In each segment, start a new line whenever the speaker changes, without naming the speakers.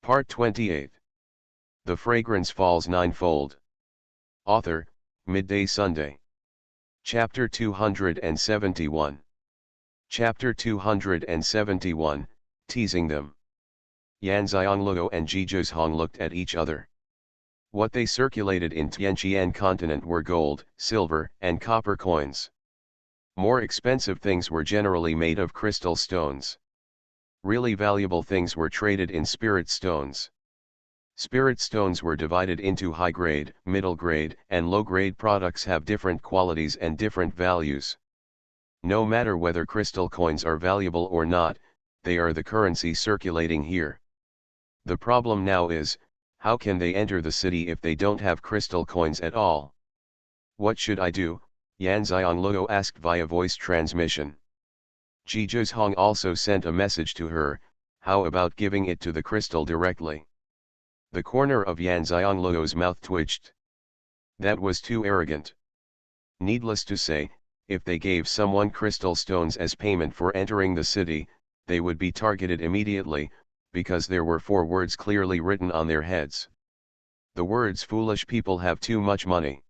Part 28. The Fragrance Falls Ninefold. Author, Midday Sunday. Chapter 271. Chapter 271, Teasing Them. Yanxiangluo and Jizhong looked at each other. What they circulated in Tianqian continent were gold, silver, and copper coins. More expensive things were generally made of crystal stones. Really valuable things were traded in spirit stones. Spirit stones were divided into high-grade, middle-grade, and low-grade products have different qualities and different values. No matter whether crystal coins are valuable or not, they are the currency circulating here. The problem now is, how can they enter the city if they don't have crystal coins at all? What should I do? Yanxiangluo asked via voice transmission. Jizhong also sent a message to her, how about giving it to the crystal directly? The corner of Yanxiangluo's mouth twitched. That was too arrogant. Needless to say, if they gave someone crystal stones as payment for entering the city, they would be targeted immediately, because there were 4 words clearly written on their heads. The words "foolish people have too much money."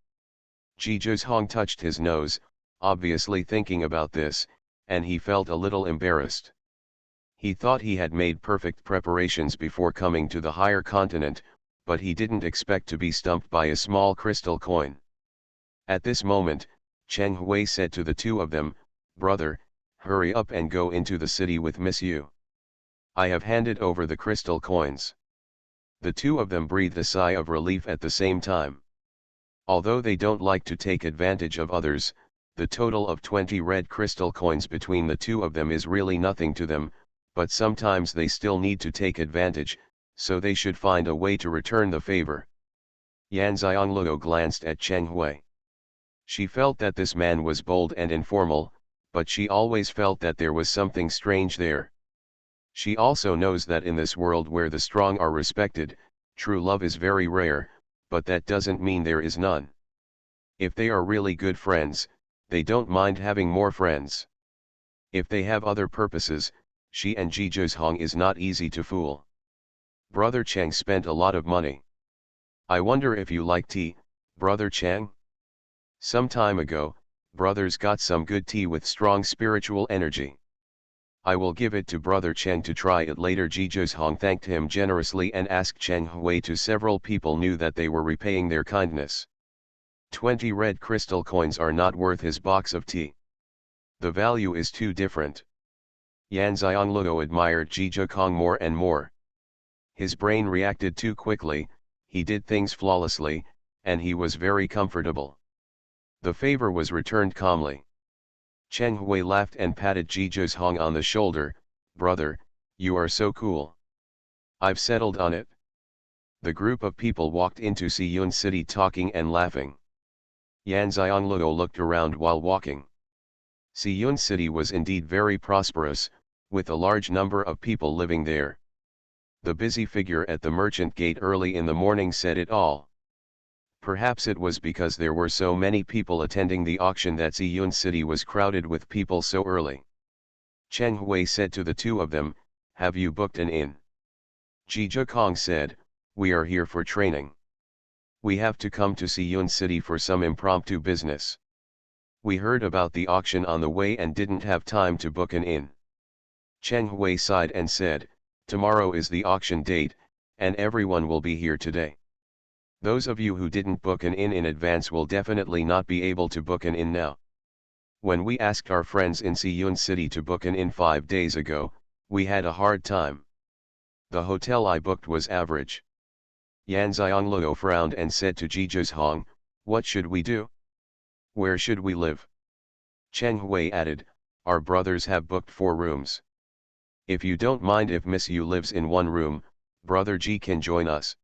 Jizhong touched his nose, obviously thinking about this, and he felt a little embarrassed. He thought he had made perfect preparations before coming to the higher continent, but he didn't expect to be stumped by a small crystal coin. At this moment, Cheng Hui said to the two of them, "Brother, hurry up and go into the city with Miss Yu. I have handed over the crystal coins." The two of them breathed a sigh of relief at the same time. Although they don't like to take advantage of others, the total of 20 red crystal coins between the two of them is really nothing to them, but sometimes they still need to take advantage, so they should find a way to return the favor. Yanxiangluo glanced at Cheng Hui. She felt that this man was bold and informal, but she always felt that there was something strange there. She also knows that in this world where the strong are respected, true love is very rare, but that doesn't mean there is none. If they are really good friends, they don't mind having more friends. If they have other purposes, she and Jizhong is not easy to fool. Brother Cheng spent a lot of money. I wonder if you like tea, Brother Cheng? Some time ago, brothers got some good tea with strong spiritual energy. I will give it to Brother Cheng to try it later. Jizhong thanked him generously and asked Cheng Hui to. Several people knew that they were repaying their kindness. 20 red crystal coins are not worth his box of tea. The value is too different. Yanxiangluo admired Jizhong more and more. His brain reacted too quickly, he did things flawlessly, and he was very comfortable. The favor was returned calmly. Cheng Hui laughed and patted Jizhong on the shoulder. "Brother, you are so cool. I've settled on it." The group of people walked into Xianxia city talking and laughing. Yanxiangluo looked around while walking. Xianxia city was indeed very prosperous, with a large number of people living there. The busy figure at the merchant gate early in the morning said it all. Perhaps it was because there were so many people attending the auction that Xianxia city was crowded with people so early. Cheng Hui said to the two of them, "Have you booked an inn?" Jizhong said, "We are here for training. We have to come to Xianxia city for some impromptu business. We heard about the auction on the way and didn't have time to book an inn." Cheng Hui sighed and said, "Tomorrow is the auction date, and everyone will be here today. Those of you who didn't book an inn in advance will definitely not be able to book an inn now. When we asked our friends in Xianxia city to book an inn 5 days ago, we had a hard time. The hotel I booked was average." Yanxiangluo frowned and said to Jizhong, "What should we do? Where should we live?" Cheng Hui added, "Our brothers have booked 4 rooms. If you don't mind if Miss Yu lives in one room, Brother Ji can join us."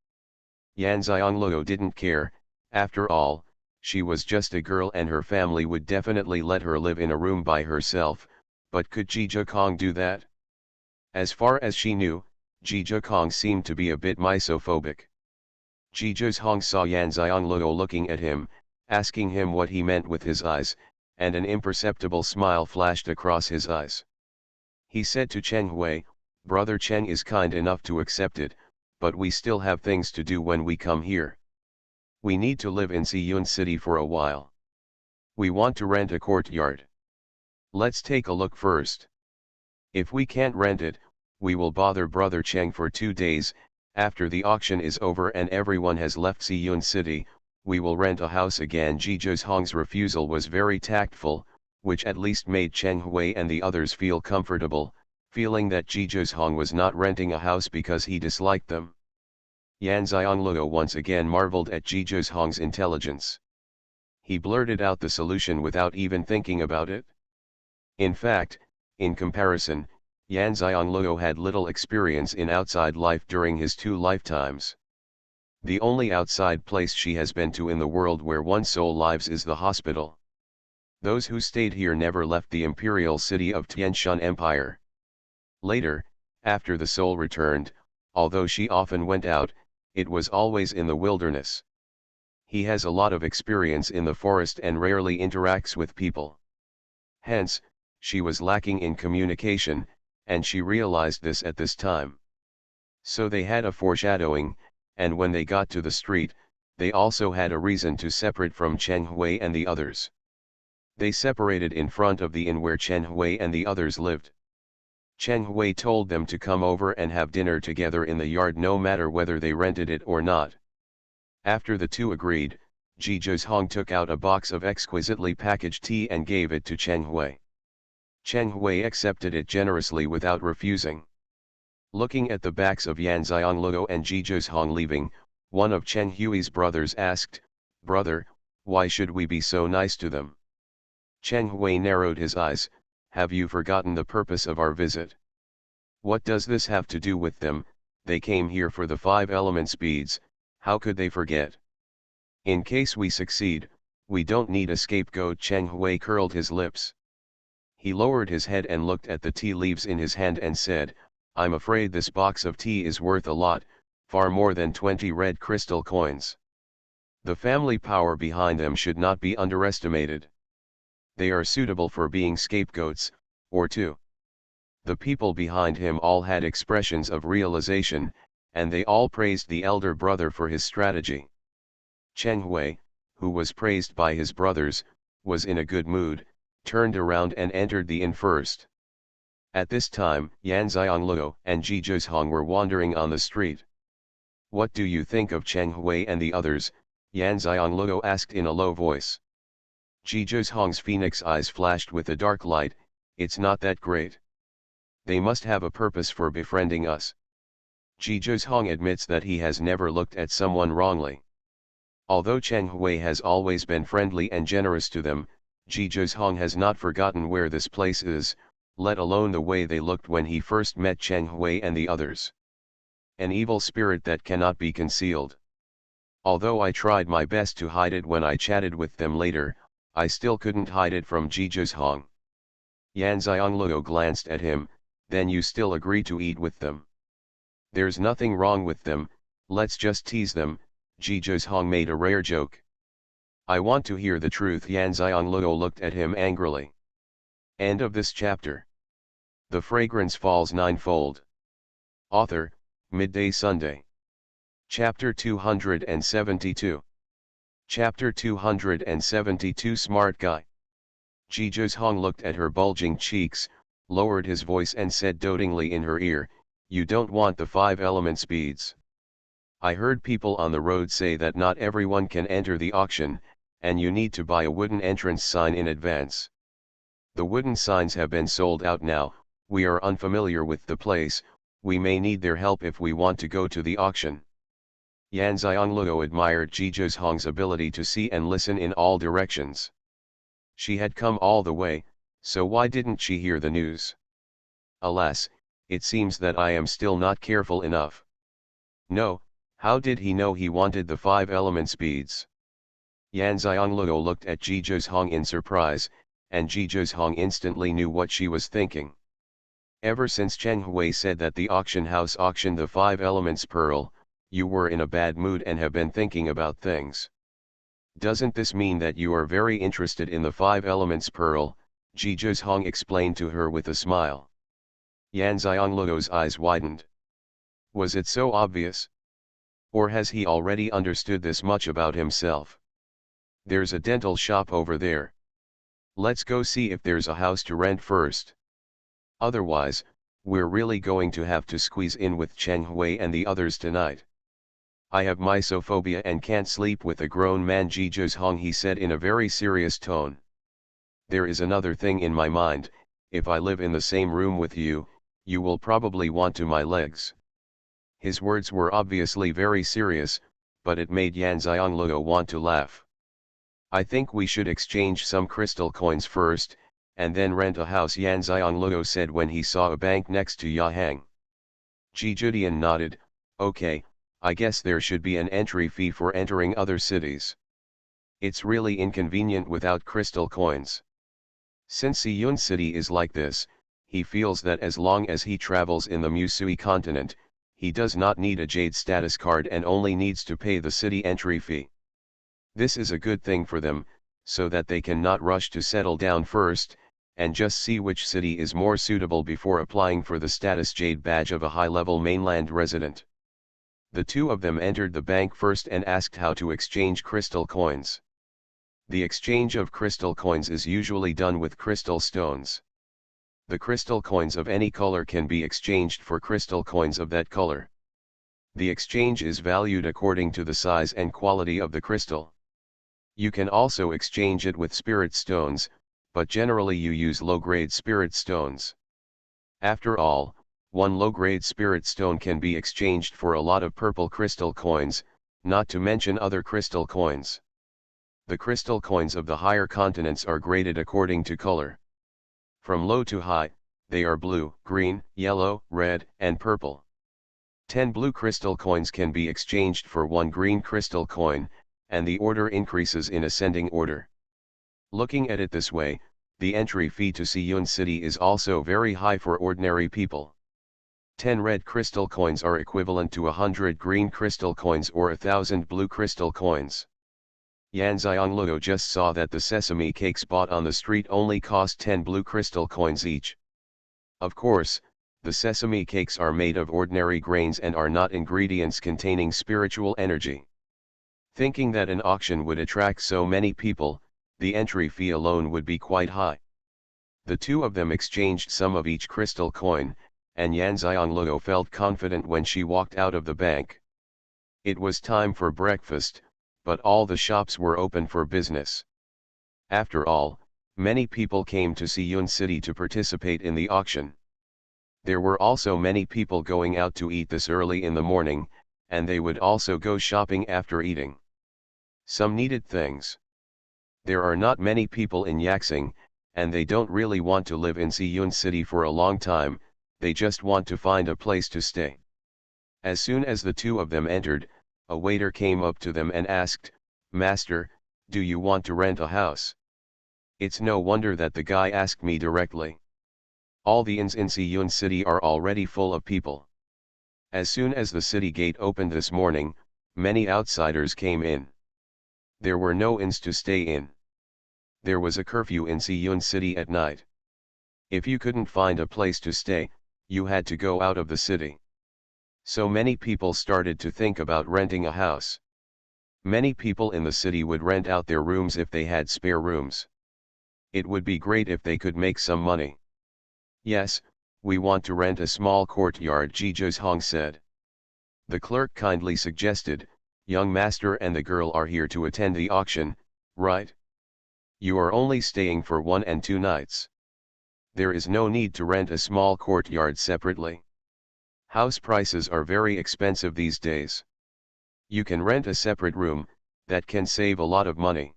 Yanxiangluo didn't care, after all, she was just a girl and her family would definitely let her live in a room by herself, but could Jizhong do that? As far as she knew, Jizhong seemed to be a bit misophobic. Jizhong saw Yanxiangluo looking at him, asking him what he meant with his eyes, and an imperceptible smile flashed across his eyes. He said to Cheng Hui, "Brother Cheng is kind enough to accept it, but we still have things to do when we come here. We need to live in Xiyun City for a while. We want to rent a courtyard. Let's take a look first. If we can't rent it, we will bother Brother Cheng for 2 days. After the auction is over and everyone has left Xiyun City, we will rent a house again. Ji Zhong's refusal was very tactful, which at least made Cheng Hui and the others feel comfortable, feeling that Ji Zhong was not renting a house because he disliked them. Yan Xiangluo once again marveled at Ji Zhong's intelligence. He blurted out the solution without even thinking about it. In fact, in comparison, Yan Xiangluo had little experience in outside life during his 2 lifetimes. The only outside place she has been to in the world where one soul lives is the hospital. Those who stayed here never left the imperial city of Tianshan Empire. Later, after the soul returned, although she often went out, it was always in the wilderness. He has a lot of experience in the forest and rarely interacts with people. Hence, she was lacking in communication, and she realized this at this time. So they had a foreshadowing, and when they got to the street, they also had a reason to separate from Cheng Hui and the others. They separated in front of the inn where Cheng Hui and the others lived. Cheng Hui told them to come over and have dinner together in the yard no matter whether they rented it or not. After the two agreed, Ji Zhong took out a box of exquisitely packaged tea and gave it to Cheng Hui. Cheng Hui accepted it generously without refusing. Looking at the backs of Yan Xiangluo and Ji Zhong leaving, one of Cheng Hui's brothers asked, "Brother, why should we be so nice to them?" Cheng Hui narrowed his eyes. "Have you forgotten the purpose of our visit? What does this have to do with them? They came here for the 5 elements beads, how could they forget? In case we succeed, we don't need a scapegoat." Cheng Hui curled his lips. He lowered his head and looked at the tea leaves in his hand and said, "I'm afraid this box of tea is worth a lot, far more than 20 red crystal coins. The family power behind them should not be underestimated. They are suitable for being scapegoats, or two." The people behind him all had expressions of realization, and they all praised the elder brother for his strategy. Cheng Hui, who was praised by his brothers, was in a good mood, turned around and entered the inn first. At this time, Yan Xiangluo and Ji Zhong were wandering on the street. "What do you think of Cheng Hui and the others?" Yan Xiangluo asked in a low voice. Ji Zhong's phoenix eyes flashed with a dark light. "It's not that great. They must have a purpose for befriending us." Ji Zhong admits that he has never looked at someone wrongly. Although Cheng Hui has always been friendly and generous to them, Ji Zhong has not forgotten where this place is, let alone the way they looked when he first met Cheng Hui and the others. An evil spirit that cannot be concealed. Although I tried my best to hide it when I chatted with them later, I still couldn't hide it from Ji Zhong. Yan Xiangluo glanced at him. "Then you still agree to eat with them? There's nothing wrong with them, let's just tease them." Ji Zhong made a rare joke. "I want to hear the truth." Yan Xiangluo looked at him angrily. End of this chapter. The Fragrance Falls Ninefold. Author, Midday Sunday. Chapter 272. Chapter 272 Smart Guy. Ji Zhong looked at her bulging cheeks, lowered his voice and said dotingly in her ear, "You don't want the 5 elements beads. I heard people on the road say that not everyone can enter the auction, and you need to buy a wooden entrance sign in advance. The wooden signs have been sold out now. We are unfamiliar with the place, we may need their help if we want to go to the auction." Yan Xiangluo admired Ji Zhong's ability to see and listen in all directions. She had come all the way, so why didn't she hear the news? Alas, it seems that I am still not careful enough. No, how did he know he wanted the 5 elements beads? Yan Xiangluo looked at Ji Zhong in surprise, and Ji Zhong instantly knew what she was thinking. Ever since Cheng Hui said that the auction house auctioned the 5 elements pearl, you were in a bad mood and have been thinking about things. Doesn't this mean that you are very interested in the 5 elements pearl? Ji Zhong explained to her with a smile. Yan Xiangluo's eyes widened. Was it so obvious? Or has he already understood this much about himself? There's a dental shop over there. Let's go see if there's a house to rent first. Otherwise, we're really going to have to squeeze in with Xuanhuan and the others tonight. I have mysophobia and can't sleep with a grown man. Xuanhuan, he said in a very serious tone. There is another thing in my mind. If I live in the same room with you, you will probably want to my legs. His words were obviously very serious, but it made Yan Xiangleo want to laugh. I think we should exchange some crystal coins first, and then rent a house, Yan Xiangleo said when he saw a bank next to Yahang. Ji Judian nodded. Okay, I guess there should be an entry fee for entering other cities. It's really inconvenient without crystal coins. Since Xiyun City is like this, he feels that as long as he travels in the Musui continent, he does not need a jade status card and only needs to pay the city entry fee. This is a good thing for them, so that they can not rush to settle down first, and just see which city is more suitable before applying for the status jade badge of a high-level mainland resident. The two of them entered the bank first and asked how to exchange crystal coins. The exchange of crystal coins is usually done with crystal stones. The crystal coins of any color can be exchanged for crystal coins of that color. The exchange is valued according to the size and quality of the crystal. You can also exchange it with spirit stones, but generally you use low-grade spirit stones. After all, one low-grade spirit stone can be exchanged for a lot of purple crystal coins, not to mention other crystal coins. The crystal coins of the higher continents are graded according to color. From low to high, they are blue, green, yellow, red, and purple. 10 blue crystal coins can be exchanged for 1 green crystal coin, and the order increases in ascending order. Looking at it this way, the entry fee to Xiyun City is also very high for ordinary people. 10 red crystal coins are equivalent to 100 green crystal coins or 1,000 blue crystal coins. Yan Xiangleo just saw that the sesame cakes bought on the street only cost 10 blue crystal coins each. Of course, the sesame cakes are made of ordinary grains and are not ingredients containing spiritual energy. Thinking that an auction would attract so many people, the entry fee alone would be quite high. The two of them exchanged some of each crystal coin, and Yan Xiangleo felt confident when she walked out of the bank. It was time for breakfast, but all the shops were open for business. After all, many people came to Xiyun City to participate in the auction. There were also many people going out to eat this early in the morning, and they would also go shopping after eating. Some needed things. There are not many people in Yaxing, and they don't really want to live in Xiyun City for a long time, they just want to find a place to stay. As soon as the two of them entered, a waiter came up to them and asked, "Master, do you want to rent a house?" It's no wonder that the guy asked me directly. All the inns in Xiyun City are already full of people. As soon as the city gate opened this morning, many outsiders came in. There were no inns to stay in. There was a curfew in Xiyun City at night. If you couldn't find a place to stay, you had to go out of the city. So many people started to think about renting a house. Many people in the city would rent out their rooms if they had spare rooms. It would be great if they could make some money. Yes, we want to rent a small courtyard, Ji Zhong said. The clerk kindly suggested, "Young master and the girl are here to attend the auction, right? You are only staying for 1 and 2 nights. There is no need to rent a small courtyard separately. House prices are very expensive these days. You can rent a separate room, that can save a lot of money."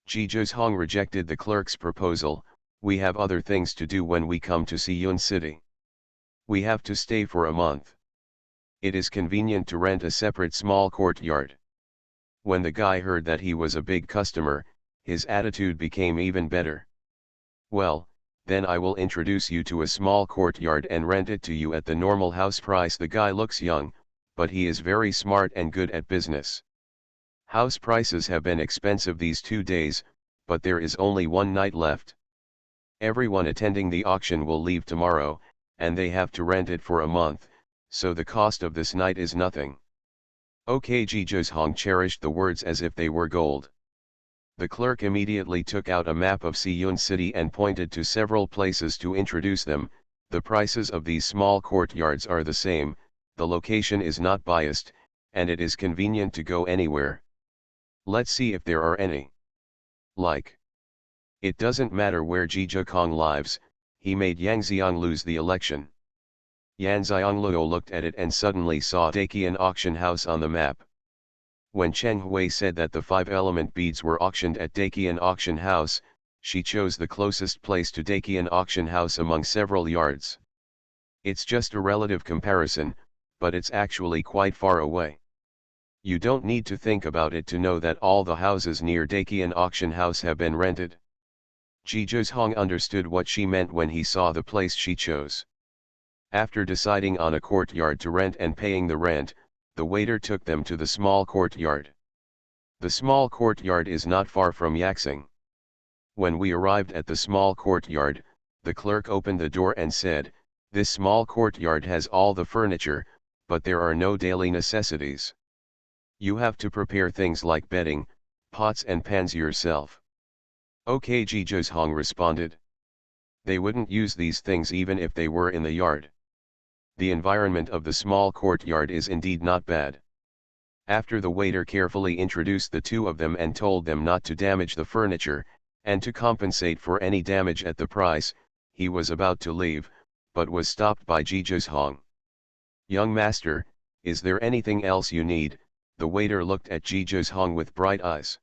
Ji Zhong rejected the clerk's proposal. "We have other things to do when we come to Xiyun City. We have to stay for a month. It is convenient to rent a separate small courtyard." When the guy heard that he was a big customer, his attitude became even better. "Well, then I will introduce you to a small courtyard and rent it to you at the normal house price." The guy looks young, but he is very smart and good at business. House prices have been expensive these 2 days, but there is only 1 night left. Everyone attending the auction will leave tomorrow, and they have to rent it for a month, so the cost of this night is nothing. Okay, Zhizhong cherished the words as if they were gold. The clerk immediately took out a map of Xiyun City and pointed to several places to introduce them. The prices of these small courtyards are the same, the location is not biased, and it is convenient to go anywhere. Let's see if there are any. Like. It doesn't matter where Zhizhong lives, he made Yang Xiang lose the election. Yan Xiangluo looked at it and suddenly saw Daqian auction house on the map. When Cheng Hui said that the 5-element beads were auctioned at Daqian auction house, she chose the closest place to Daqian auction house among several yards. It's just a relative comparison, but it's actually quite far away. You don't need to think about it to know that all the houses near Daqian auction house have been rented. Zhizhong understood what she meant when he saw the place she chose. After deciding on a courtyard to rent and paying the rent, the waiter took them to the small courtyard. The small courtyard is not far from Yaxing. When we arrived at the small courtyard, the clerk opened the door and said, "This small courtyard has all the furniture, but there are no daily necessities. You have to prepare things like bedding, pots and pans yourself." Okay, Zhizhong responded. They wouldn't use these things even if they were in the yard. The environment of the small courtyard is indeed not bad. After the waiter carefully introduced the two of them and told them not to damage the furniture, and to compensate for any damage at the price, he was about to leave, but was stopped by Zhizhong. "Young master, is there anything else you need?" The waiter looked at Zhizhong with bright eyes.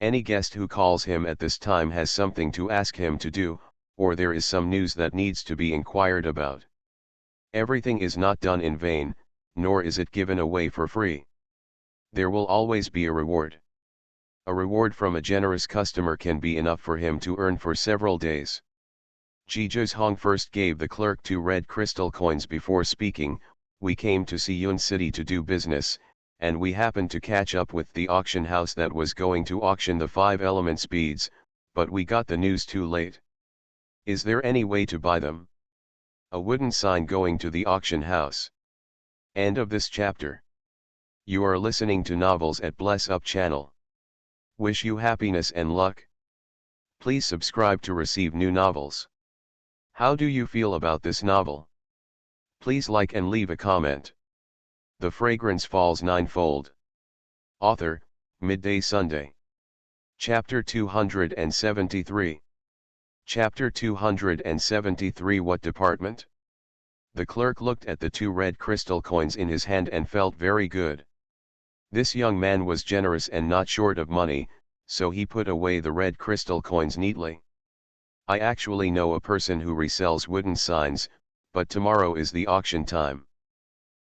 Any guest who calls him at this time has something to ask him to do, or there is some news that needs to be inquired about. Everything is not done in vain, nor is it given away for free. There will always be a reward. A reward from a generous customer can be enough for him to earn for several days. Zhizhong first gave the clerk 2 red crystal coins before speaking. "We came to Xiyun City to do business, and we happened to catch up with the auction house that was going to auction the 5-element beads, but we got the news too late. Is there any way to buy them?" A wooden sign going to the auction house. End of this chapter. You are listening to novels at Bless Up channel. Wish you happiness and luck. Please subscribe to receive new novels. How do you feel about this novel? Please like and leave a comment. The Fragrance Falls Ninefold. Author, Midday Sunday. Chapter 273. Chapter 273. What department? The clerk looked at the 2 red crystal coins in his hand and felt very good. This young man was generous and not short of money, so he put away the red crystal coins neatly. "I actually know a person who resells wooden signs, but tomorrow is the auction time.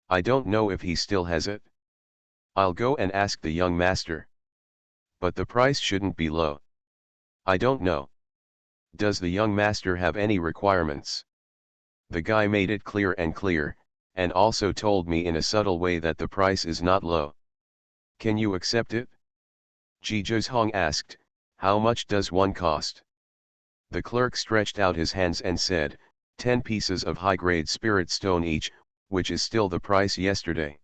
I don't know if he still has it. I'll go and ask the young master. But the price shouldn't be low. I don't know. Does the young master have any requirements?" The guy made it clear, and also told me in a subtle way that the price is not low. "Can you accept it?" Zhizhong asked. "How much does one cost?" The clerk stretched out his hands and said, 10 pieces of high-grade spirit stone each, which is still the price yesterday.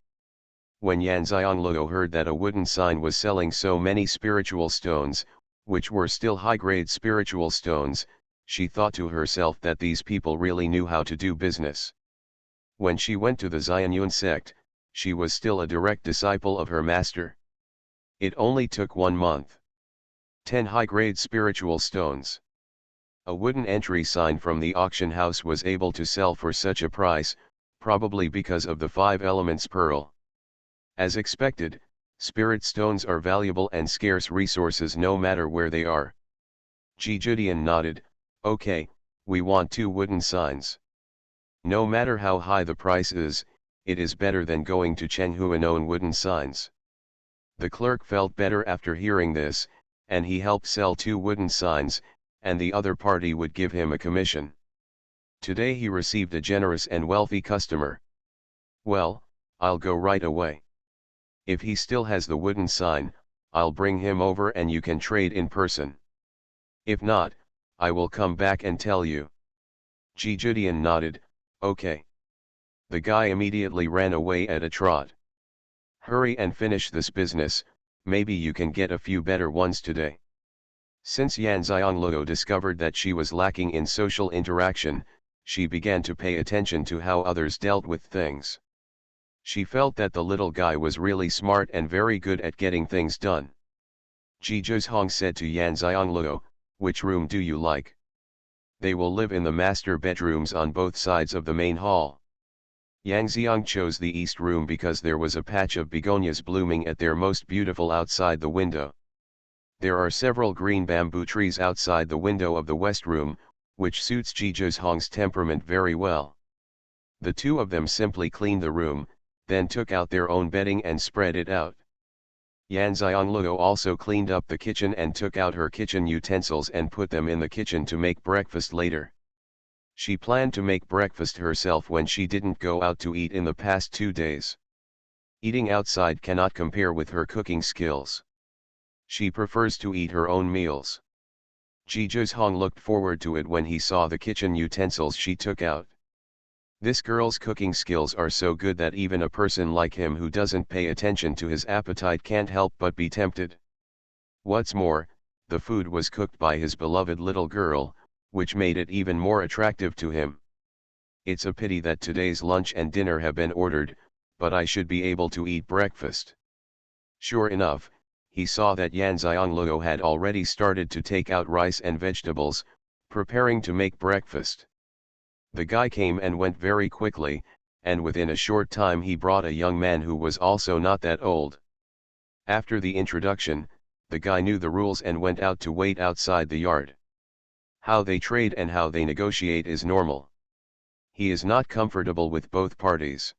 When Yan Xiangluo heard that a wooden sign was selling so many spiritual stones, which were still high-grade spiritual stones, she thought to herself that these people really knew how to do business. When she went to the Xianyun sect, she was still a direct disciple of her master. It only took 1 month. 10 high-grade spiritual stones. A wooden entry sign from the auction house was able to sell for such a price, probably because of the 5 elements pearl. As expected, spirit stones are valuable and scarce resources no matter where they are. Zhizhong nodded. "Okay, we want 2 wooden signs. No matter how high the price is, it is better than going to Chenghuan own wooden signs." The clerk felt better after hearing this, and he helped sell 2 wooden signs, and the other party would give him a commission. Today he received a generous and wealthy customer. "Well, I'll go right away. If he still has the wooden sign, I'll bring him over and you can trade in person. If not, I will come back and tell you." Zhizhong nodded. "Okay." The guy immediately ran away at a trot. Hurry and finish this business, maybe you can get a few better ones today. Since Yan Xianglou discovered that she was lacking in social interaction, she began to pay attention to how others dealt with things. She felt that the little guy was really smart and very good at getting things done. Xuanhuan said to Yan Xianglou, "Which room do you like?" "They will live in the master bedrooms on both sides of the main hall." Yang Xiang chose the east room because there was a patch of begonias blooming at their most beautiful outside the window. There are several green bamboo trees outside the window of the west room, which suits Xuanhuan's temperament very well. The two of them simply cleaned the room, then took out their own bedding and spread it out. Yan Xianglou also cleaned up the kitchen and took out her kitchen utensils and put them in the kitchen to make breakfast later. She planned to make breakfast herself when she didn't go out to eat in the past 2 days. Eating outside cannot compare with her cooking skills. She prefers to eat her own meals. Xuanhuan looked forward to it when he saw the kitchen utensils she took out. This girl's cooking skills are so good that even a person like him who doesn't pay attention to his appetite can't help but be tempted. What's more, the food was cooked by his beloved little girl, which made it even more attractive to him. It's a pity that today's lunch and dinner have been ordered, but I should be able to eat breakfast. Sure enough, he saw that Yan Xianglou had already started to take out rice and vegetables, preparing to make breakfast. The guy came and went very quickly, and within a short time he brought a young man who was also not that old. After the introduction, the guy knew the rules and went out to wait outside the yard. How they trade and how they negotiate is normal. He is not comfortable with both parties.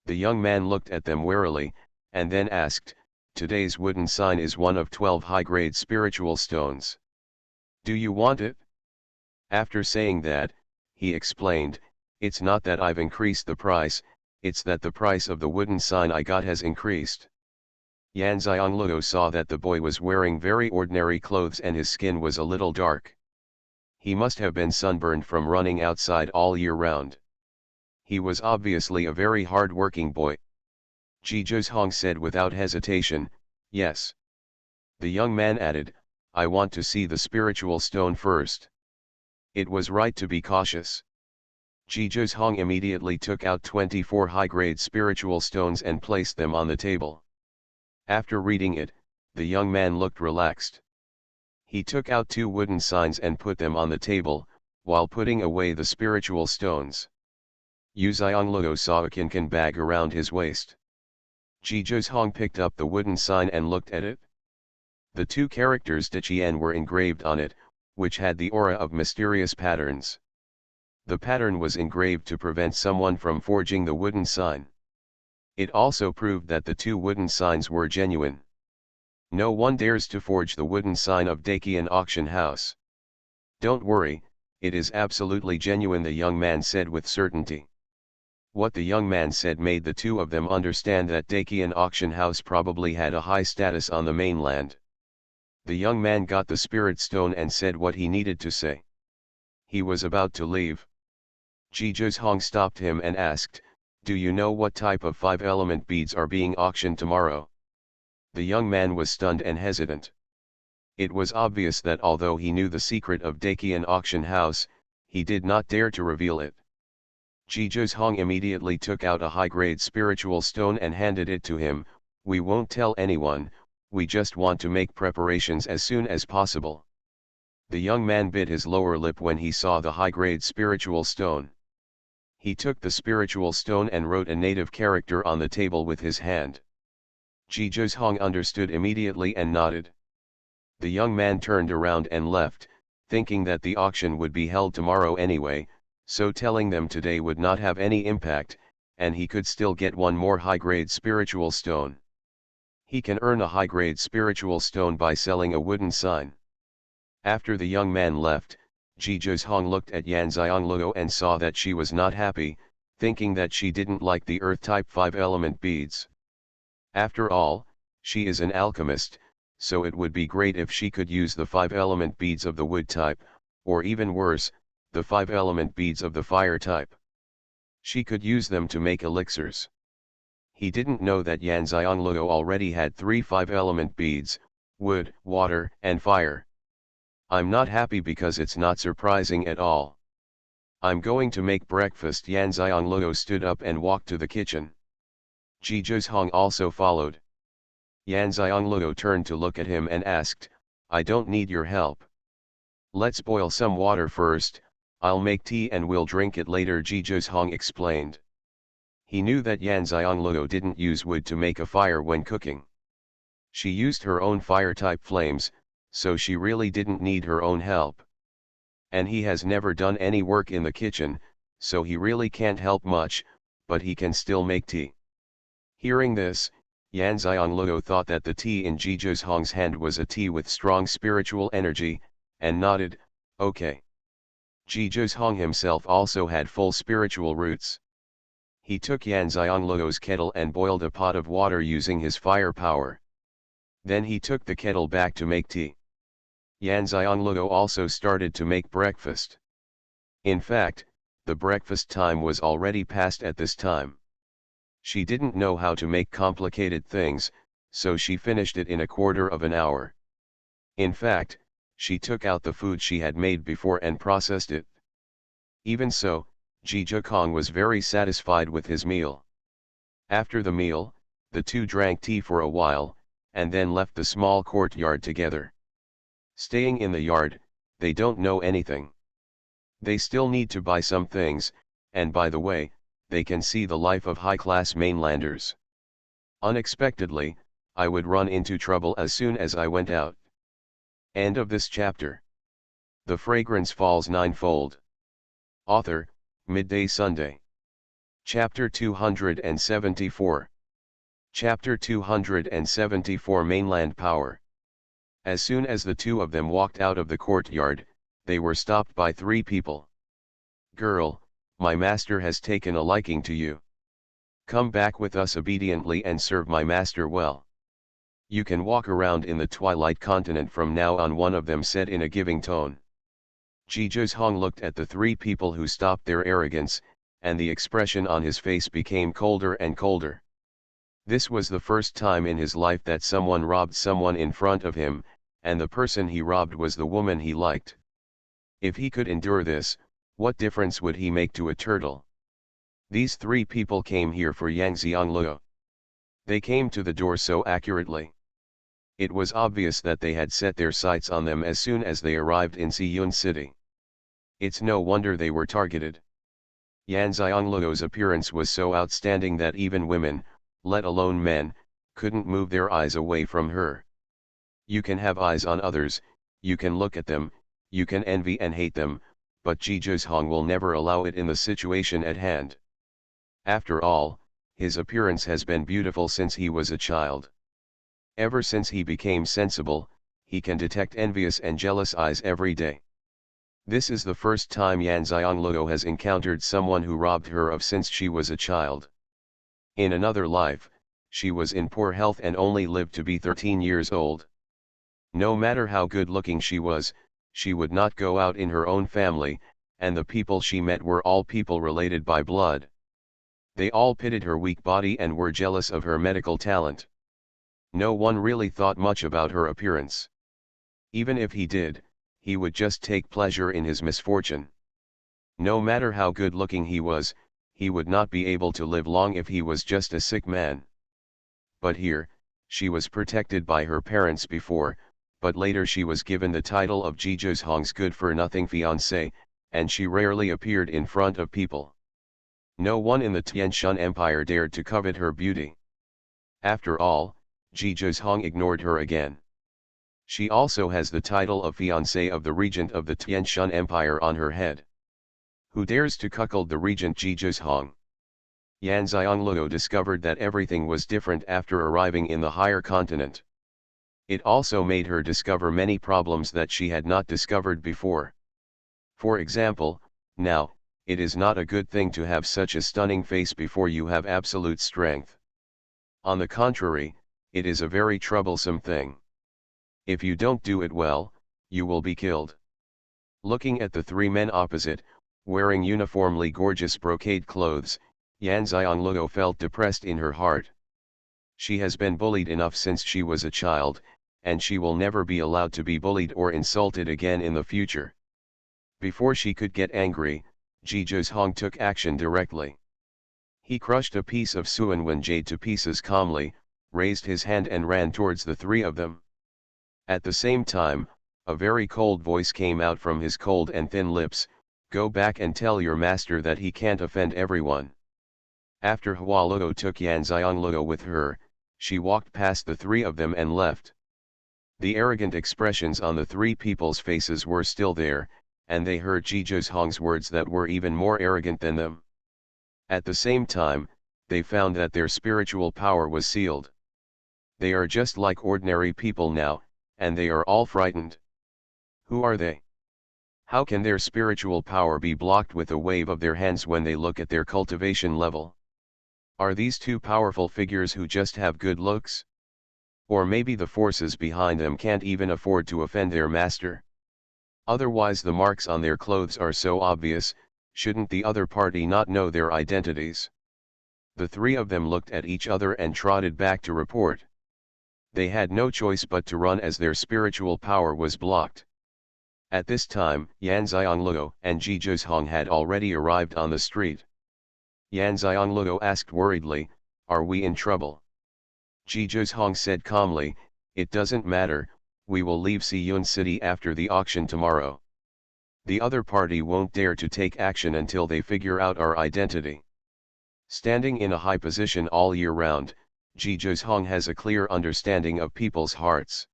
The young man looked at them warily, and then asked, "Today's wooden sign is one of 12 high-grade spiritual stones. Do you want it?" After saying that, he explained, "It's not that I've increased the price, it's that the price of the wooden sign I got has increased." Yan Xianglou saw that the boy was wearing very ordinary clothes and his skin was a little dark. He must have been sunburned from running outside all year round. He was obviously a very hard-working boy. Xuanhuan said without hesitation, "Yes." The young man added, "I want to see the spiritual stone first." It was right to be cautious. Xuanhuan immediately took out 24 high-grade spiritual stones and placed them on the table. After reading it, the young man looked relaxed. He took out 2 wooden signs and put them on the table, while putting away the spiritual stones. Yu Xianglou saw a cancan bag around his waist. Xuanhuan picked up the wooden sign and looked at it. The 2 characters Diqian were engraved on it, which had the aura of mysterious patterns. The pattern was engraved to prevent someone from forging the wooden sign. It also proved that the 2 wooden signs were genuine. No one dares to forge the wooden sign of Daqian auction house. "Don't worry, it is absolutely genuine," the young man said with certainty. What the young man said made the 2 of them understand that Daqian auction house probably had a high status on the mainland. The young man got the spirit stone and said what he needed to say. He was about to leave. Xuanhuan stopped him and asked, "Do you know what type of 5-element beads are being auctioned tomorrow?" The young man was stunned and hesitant. It was obvious that although he knew the secret of Daqian auction house, he did not dare to reveal it. Xuanhuan immediately took out a high-grade spiritual stone and handed it to him. "We won't tell anyone, we just want to make preparations as soon as possible." The young man bit his lower lip when he saw the high-grade spiritual stone. He took the spiritual stone and wrote a native character on the table with his hand. Xuanhuan understood immediately and nodded. The young man turned around and left, thinking that the auction would be held tomorrow anyway, so telling them today would not have any impact, and he could still get one more high-grade spiritual stone. He can earn a high-grade spiritual stone by selling a wooden sign. After the young man left, Xuanhuan looked at Yan Xianglou and saw that she was not happy, thinking that she didn't like the earth-type 5-element beads. After all, she is an alchemist, so it would be great if she could use the 5-element beads of the wood type, or even worse, the 5-element beads of the fire type. She could use them to make elixirs. He didn't know that Yan Xianglou already had 3 5-element beads, wood, water, and fire. I'm not happy because it's not surprising at all. I'm going to make breakfast. Yan Xianglou stood up and walked to the kitchen. Ji Zhong also followed. Yan Xianglou turned to look at him and asked, I don't need your help. Let's boil some water first, I'll make tea and we'll drink it later, Ji Zhong explained. He knew that Yan Xianglou didn't use wood to make a fire when cooking. She used her own fire-type flames, so she really didn't need her own help. And he has never done any work in the kitchen, so he really can't help much, but he can still make tea. Hearing this, Yan Xianglou thought that the tea in Ji Zhong's hand was a tea with strong spiritual energy, and nodded, okay. Ji Zhong himself also had full spiritual roots. He took Yan Xianglou's kettle and boiled a pot of water using his fire power. Then he took the kettle back to make tea. Yan Xianglou also started to make breakfast. In fact, the breakfast time was already past at this time. She didn't know how to make complicated things, so she finished it in a quarter of an hour. In fact, she took out the food she had made before and processed it. Even so, Ji Zhong was very satisfied with his meal. After the meal, the two drank tea for a while, and then left the small courtyard together. Staying in the yard, they don't know anything. They still need to buy some things, and by the way, they can see the life of high-class mainlanders. Unexpectedly, I would run into trouble as soon as I went out. End of this chapter. The Fragrance Falls Ninefold. Author, Midday Sunday. Chapter 274. Chapter 274 Mainland Power. As soon as the two of them walked out of the courtyard, they were stopped by 3 people. Girl, my master has taken a liking to you. Come back with us obediently and serve my master well. You can walk around in the Twilight Continent from now on, one of them said in a giving tone. Ji Zhong looked at the 3 people who stopped their arrogance, and the expression on his face became colder and colder. This was the first time in his life that someone robbed someone in front of him, and the person he robbed was the woman he liked. If he could endure this, what difference would he make to a turtle? These 3 people came here for Yan Xianglou. They came to the door so accurately. It was obvious that they had set their sights on them as soon as they arrived in Xiyun City. It's no wonder they were targeted. Yan Xianglou's appearance was so outstanding that even women, let alone men, couldn't move their eyes away from her. You can have eyes on others, you can look at them, you can envy and hate them, but Ji Zhong will never allow it in the situation at hand. After all, his appearance has been beautiful since he was a child. Ever since he became sensible, he can detect envious and jealous eyes every day. This is the first time Yan Xianglou has encountered someone who robbed her of since she was a child. In another life, she was in poor health and only lived to be 13 years old. No matter how good looking she was, she would not go out in her own family, and the people she met were all people related by blood. They all pitied her weak body and were jealous of her medical talent. No one really thought much about her appearance. Even if he did, he would just take pleasure in his misfortune. No matter how good looking he was, he would not be able to live long if he was just a sick man. But here, she was protected by her parents before, but later she was given the title of Ji Zhong's good-for-nothing fiancé, and she rarely appeared in front of people. No one in the Tianxia Empire dared to covet her beauty. After all, Ji Zhong ignored her again. She also has the title of fiancé of the regent of the Tianxia Empire on her head. Who dares to cuckold the regent Ji Zhong? Yan Xianglou discovered that everything was different after arriving in the higher continent. It also made her discover many problems that she had not discovered before. For example, now, it is not a good thing to have such a stunning face before you have absolute strength. On the contrary, it is a very troublesome thing. If you don't do it well, you will be killed. Looking at the 3 men opposite, Wearing uniformly gorgeous brocade clothes, Yan Xianglou felt depressed in her heart. She has been bullied enough since she was a child, and she will never be allowed to be bullied or insulted again in the future. Before she could get angry, Xuanhuan took action directly. He crushed a piece of Xuanhuan jade to pieces calmly, raised his hand and ran towards the three of them. At the same time, a very cold voice came out from his cold and thin lips, "Go back and tell your master that he can't offend everyone." After Hualuo took Yan Xianglou with her, she walked past the three of them and left. The arrogant expressions on the three people's faces were still there, and they heard Xuanhuang's words that were even more arrogant than them. At the same time, they found that their spiritual power was sealed. They are just like ordinary people now, and they are all frightened. Who are they? How can their spiritual power be blocked with a wave of their hands when they look at their cultivation level? Are these two powerful figures who just have good looks? Or maybe the forces behind them can't even afford to offend their master? Otherwise the marks on their clothes are so obvious, shouldn't the other party not know their identities? The three of them looked at each other and trotted back to report. They had no choice but to run as their spiritual power was blocked. At this time, Yan Xianglou and Xuanhuan had already arrived on the street. Yan Xianglou asked worriedly, "Are we in trouble?" Xuanhuan said calmly, "It doesn't matter, we will leave Xiyun City after the auction tomorrow. The other party won't dare to take action until they figure out our identity." Standing in a high position all year round, Xuanhuan has a clear understanding of people's hearts.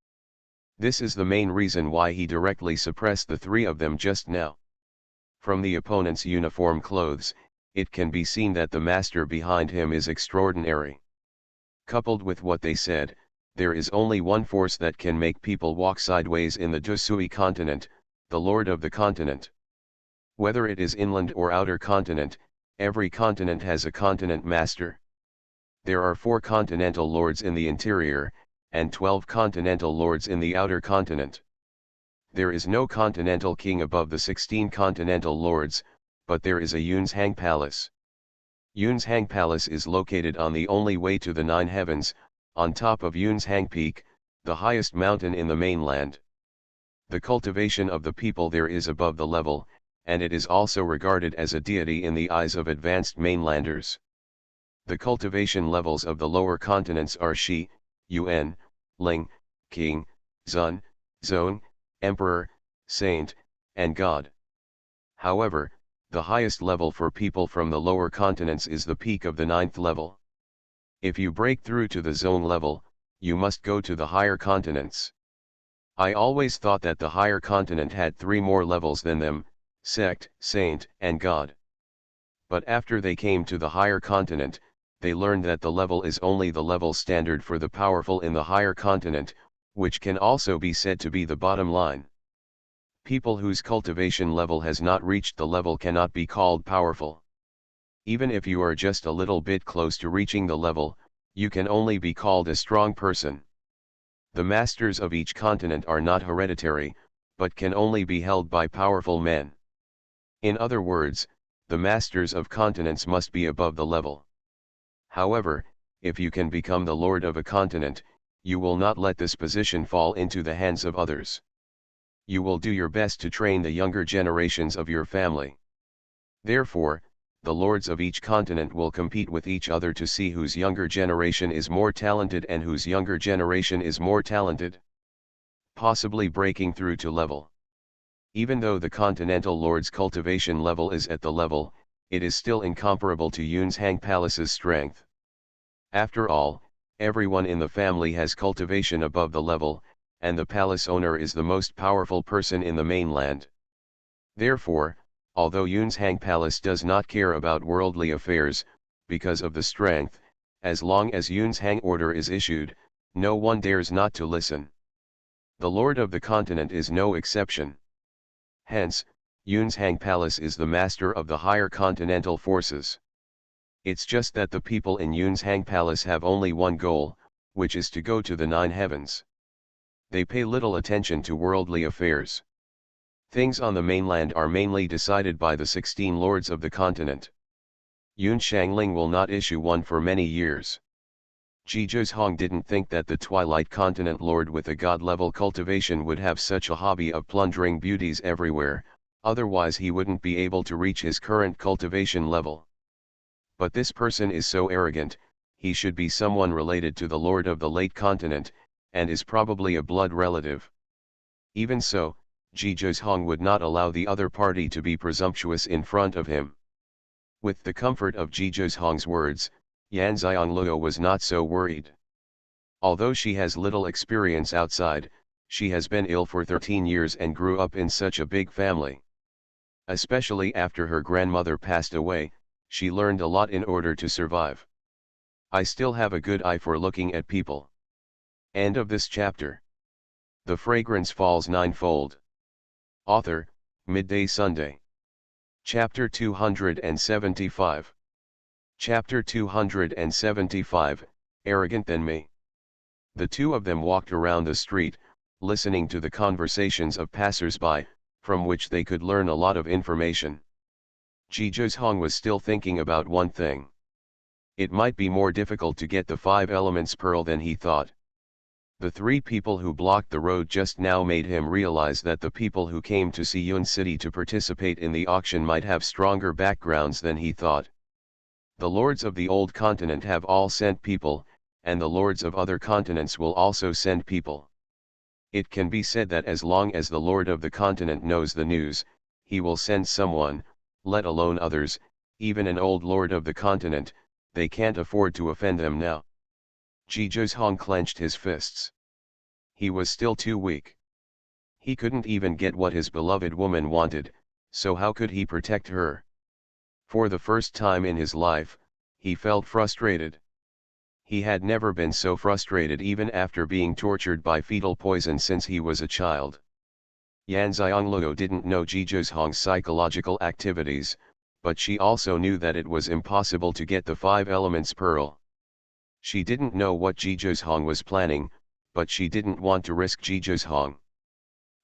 This is the main reason why he directly suppressed the three of them just now. From the opponent's uniform clothes, it can be seen that the master behind him is extraordinary. Coupled with what they said, there is only one force that can make people walk sideways in the Dusui continent, the Lord of the continent. Whether it is inland or outer continent, every continent has a continent master. There are 4 continental lords in the interior, and 12 continental lords in the outer continent. There is no continental king above the 16 continental lords, but there is a Xuanzhang Palace. Xuanzhang Palace is located on the only way to the 9 heavens, on top of Xuanzhang Peak, the highest mountain in the mainland. The cultivation of the people there is above the level, and it is also regarded as a deity in the eyes of advanced mainlanders. The cultivation levels of the lower continents are Shi, Yuan, Ling, King, Zun, Zone, Emperor, Saint, and God. However, the highest level for people from the lower continents is the peak of the 9th level. If you break through to the zone level, you must go to the higher continents. I always thought that the higher continent had 3 more levels than them, sect, saint, and God. But after they came to the higher continent, they learned that the level is only the level standard for the powerful in the higher continent, which can also be said to be the bottom line. People whose cultivation level has not reached the level cannot be called powerful. Even if you are just a little bit close to reaching the level, you can only be called a strong person. The masters of each continent are not hereditary, but can only be held by powerful men. In other words, the masters of continents must be above the level. However, if you can become the lord of a continent, you will not let this position fall into the hands of others. You will do your best to train the younger generations of your family. Therefore, the lords of each continent will compete with each other to see whose younger generation is more talented and whose younger generation is more talented, possibly breaking through to level. Even though the continental lord's cultivation level is at the level, it is still incomparable to Xuanzhang Palace's strength. After all, everyone in the family has cultivation above the level, and the palace owner is the most powerful person in the mainland. Therefore, although Xuanzhang Palace does not care about worldly affairs, because of the strength, as long as Xuanzhang order is issued, no one dares not to listen. The lord of the continent is no exception. Hence, Xuanzhang Palace is the master of the higher continental forces. It's just that the people in Xuanzhang Palace have only one goal, which is to go to the 9 heavens. They pay little attention to worldly affairs. Things on the mainland are mainly decided by the 16 lords of the continent. Yun Shangling will not issue one for many years. Zhizhong didn't think that the Twilight Continent Lord with a god-level cultivation would have such a hobby of plundering beauties everywhere, otherwise he wouldn't be able to reach his current cultivation level. But this person is so arrogant, he should be someone related to the Lord of the Late Continent, and is probably a blood relative. Even so, Zhizhong would not allow the other party to be presumptuous in front of him. With the comfort of Zhizhong's words, Yan Xiangluo was not so worried. Although she has little experience outside, she has been ill for 13 years and grew up in such a big family. Especially after her grandmother passed away, she learned a lot in order to survive. I still have a good eye for looking at people. End of this chapter. The Fragrance Falls Ninefold. Author, Midday Sunday. Chapter 275. Chapter 275, Arrogant Than Me. The two of them walked around the street, listening to the conversations of passers-by, from which they could learn a lot of information. Zhizhong was still thinking about one thing. It might be more difficult to get the 5 elements pearl than he thought. The 3 people who blocked the road just now made him realize that the people who came to Xianxia City to participate in the auction might have stronger backgrounds than he thought. The lords of the old continent have all sent people, and the lords of other continents will also send people. It can be said that as long as the lord of the continent knows the news, he will send someone, let alone others, even an old lord of the continent. They can't afford to offend them now. Zhizhong clenched his fists. He was still too weak. He couldn't even get what his beloved woman wanted, so how could he protect her? For the first time in his life, he felt frustrated. He had never been so frustrated even after being tortured by fetal poison since he was a child. Yan Xiangluo didn't know Zhizhong's psychological activities, but she also knew that it was impossible to get the 5 elements pearl. She didn't know what Zhizhong was planning, but she didn't want to risk Zhizhong.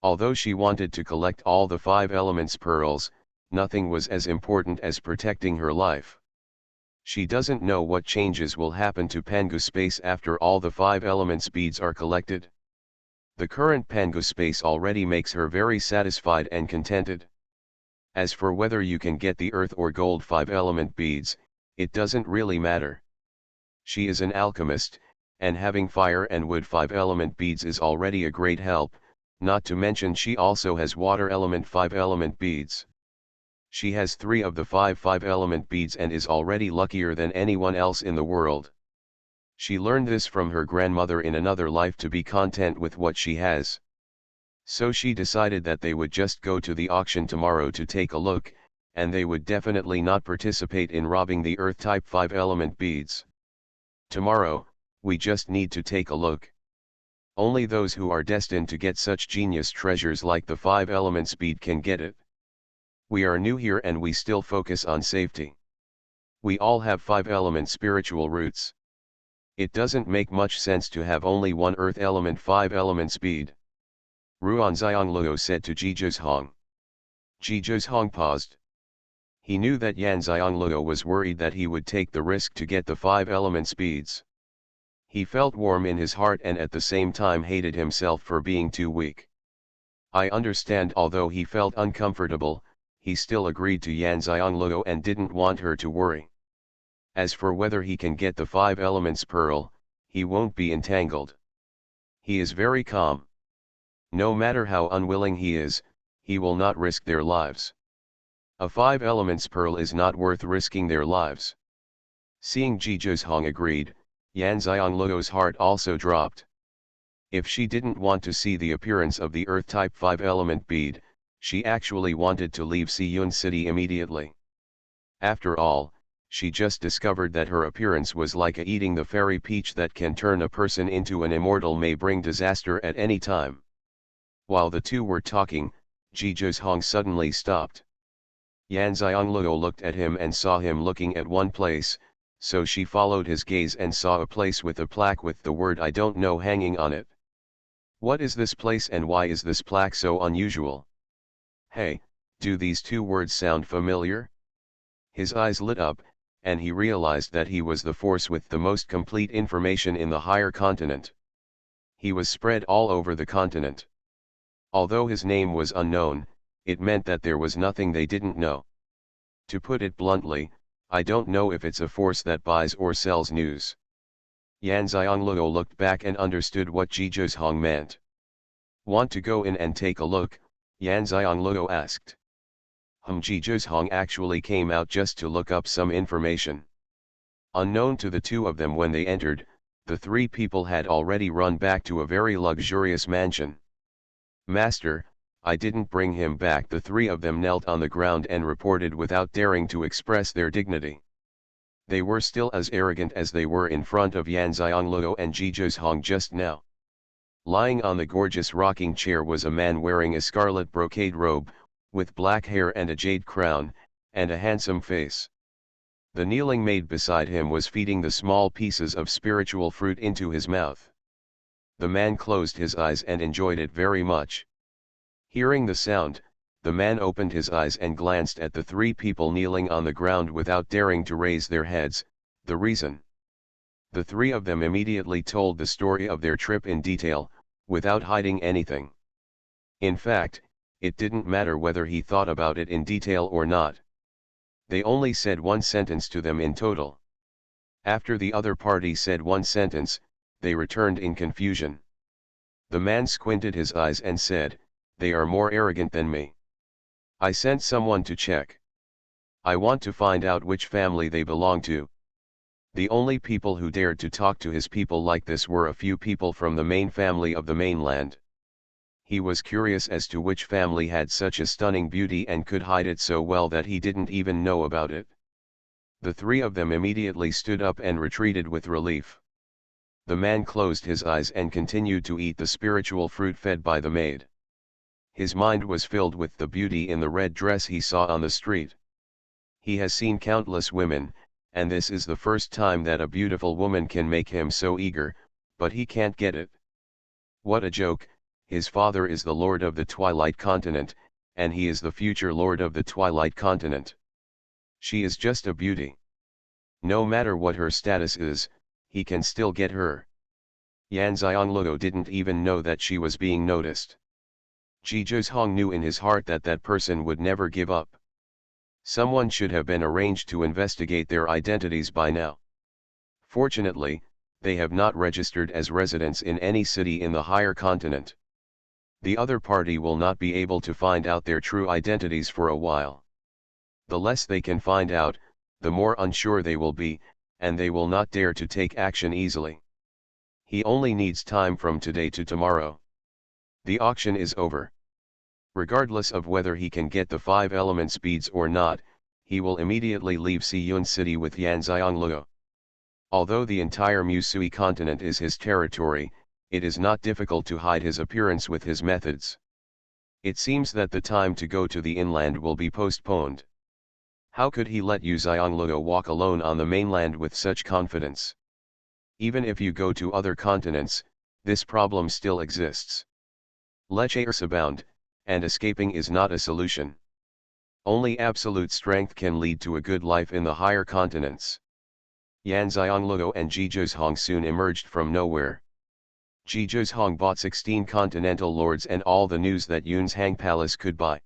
Although she wanted to collect all the 5 elements pearls, nothing was as important as protecting her life. She doesn't know what changes will happen to Pangu space after all the 5 elements beads are collected. The current Pangu space already makes her very satisfied and contented. As for whether you can get the earth or gold 5 element beads, it doesn't really matter. She is an alchemist, and having fire and wood 5 element beads is already a great help, not to mention she also has water element 5 element beads. She has 3 of the 5 element beads and is already luckier than anyone else in the world. She learned this from her grandmother in another life to be content with what she has. So she decided that they would just go to the auction tomorrow to take a look, and they would definitely not participate in robbing the earth type 5 element beads. Tomorrow, we just need to take a look. Only those who are destined to get such genius treasures like the 5 elements bead can get it. We are new here and we still focus on safety. We all have 5 element spiritual roots. It doesn't make much sense to have only one earth element 5 elements bead. Ruan Xiangluo said to Zhizhong. Zhizhong paused. He knew that Yan Xiangluo was worried that he would take the risk to get the 5 elements beads. He felt warm in his heart and at the same time hated himself for being too weak. I understand. Although he felt uncomfortable, he still agreed to Yan Xiangluo and didn't want her to worry. As for whether he can get the 5 elements pearl, he won't be entangled. He is very calm. No matter how unwilling he is, he will not risk their lives. A 5 elements pearl is not worth risking their lives. Seeing Zhizhong agreed, Yan Xiangluo's heart also dropped. If she didn't want to see the appearance of the earth type 5 element bead, she actually wanted to leave Xianxia City immediately. After all, she just discovered that her appearance was like eating the fairy peach that can turn a person into an immortal, may bring disaster at any time. While the two were talking, Zhizhong suddenly stopped. Yan Xiangluo looked at him and saw him looking at one place, so she followed his gaze and saw a place with a plaque with the word "I don't know" hanging on it. What is this place and why is this plaque so unusual? Hey, do these two words sound familiar? His eyes lit up, and he realized that he was the force with the most complete information in the higher continent. He was spread all over the continent. Although his name was unknown, it meant that there was nothing they didn't know. To put it bluntly, I don't know if it's a force that buys or sells news. Yan Xiangloo looked back and understood what Ji Zhozhong meant. Want to go in and take a look? Yan Xiangloo asked. Ji Zhozhong actually came out just to look up some information. Unknown to the two of them when they entered, the three people had already run back to a very luxurious mansion. Master, I didn't bring him back. The three of them knelt on the ground and reported without daring to express their dignity. They were still as arrogant as they were in front of Yan Xiangloo and Ji Zhozhong just now. Lying on the gorgeous rocking chair was a man wearing a scarlet brocade robe, with black hair and a jade crown, and a handsome face. The kneeling maid beside him was feeding the small pieces of spiritual fruit into his mouth. The man closed his eyes and enjoyed it very much. Hearing the sound, the man opened his eyes and glanced at the three people kneeling on the ground without daring to raise their heads. The reason? The three of them immediately told the story of their trip in detail, without hiding anything. In fact, it didn't matter whether he thought about it in detail or not. They only said one sentence to them in total. After the other party said one sentence, they returned in confusion. The man squinted his eyes and said, "They are more arrogant than me. I sent someone to check. I want to find out which family they belong to." The only people who dared to talk to his people like this were a few people from the main family of the mainland. He was curious as to which family had such a stunning beauty and could hide it so well that he didn't even know about it. The three of them immediately stood up and retreated with relief. The man closed his eyes and continued to eat the spiritual fruit fed by the maid. His mind was filled with the beauty in the red dress he saw on the street. He has seen countless women, and this is the first time that a beautiful woman can make him so eager, but he can't get it. What a joke! His father is the Lord of the Twilight Continent, and he is the future Lord of the Twilight Continent. She is just a beauty. No matter what her status is, he can still get her. Yan Xiangloo didn't even know that she was being noticed. Ji Zhozhong knew in his heart that that person would never give up. Someone should have been arranged to investigate their identities by now. Fortunately, they have not registered as residents in any city in the higher continent. The other party will not be able to find out their true identities for a while. The less they can find out, the more unsure they will be, and they will not dare to take action easily. He only needs time from today to tomorrow. The auction is over. Regardless of whether he can get the 5 elements beads or not, he will immediately leave Xiyun City with Yan Xiangloo. Although the entire Musui continent is his territory, it is not difficult to hide his appearance with his methods. It seems that the time to go to the inland will be postponed. How could he let Yu Xiangloo walk alone on the mainland with such confidence? Even if you go to other continents, this problem still exists. Leches abound, and escaping is not a solution. Only absolute strength can lead to a good life in the higher continents. Yan Xiangloo and Ji Zhozhong soon emerged from nowhere. Ji Zhozhong bought 16 continental lords and all the news that Yun's Hang Palace could buy.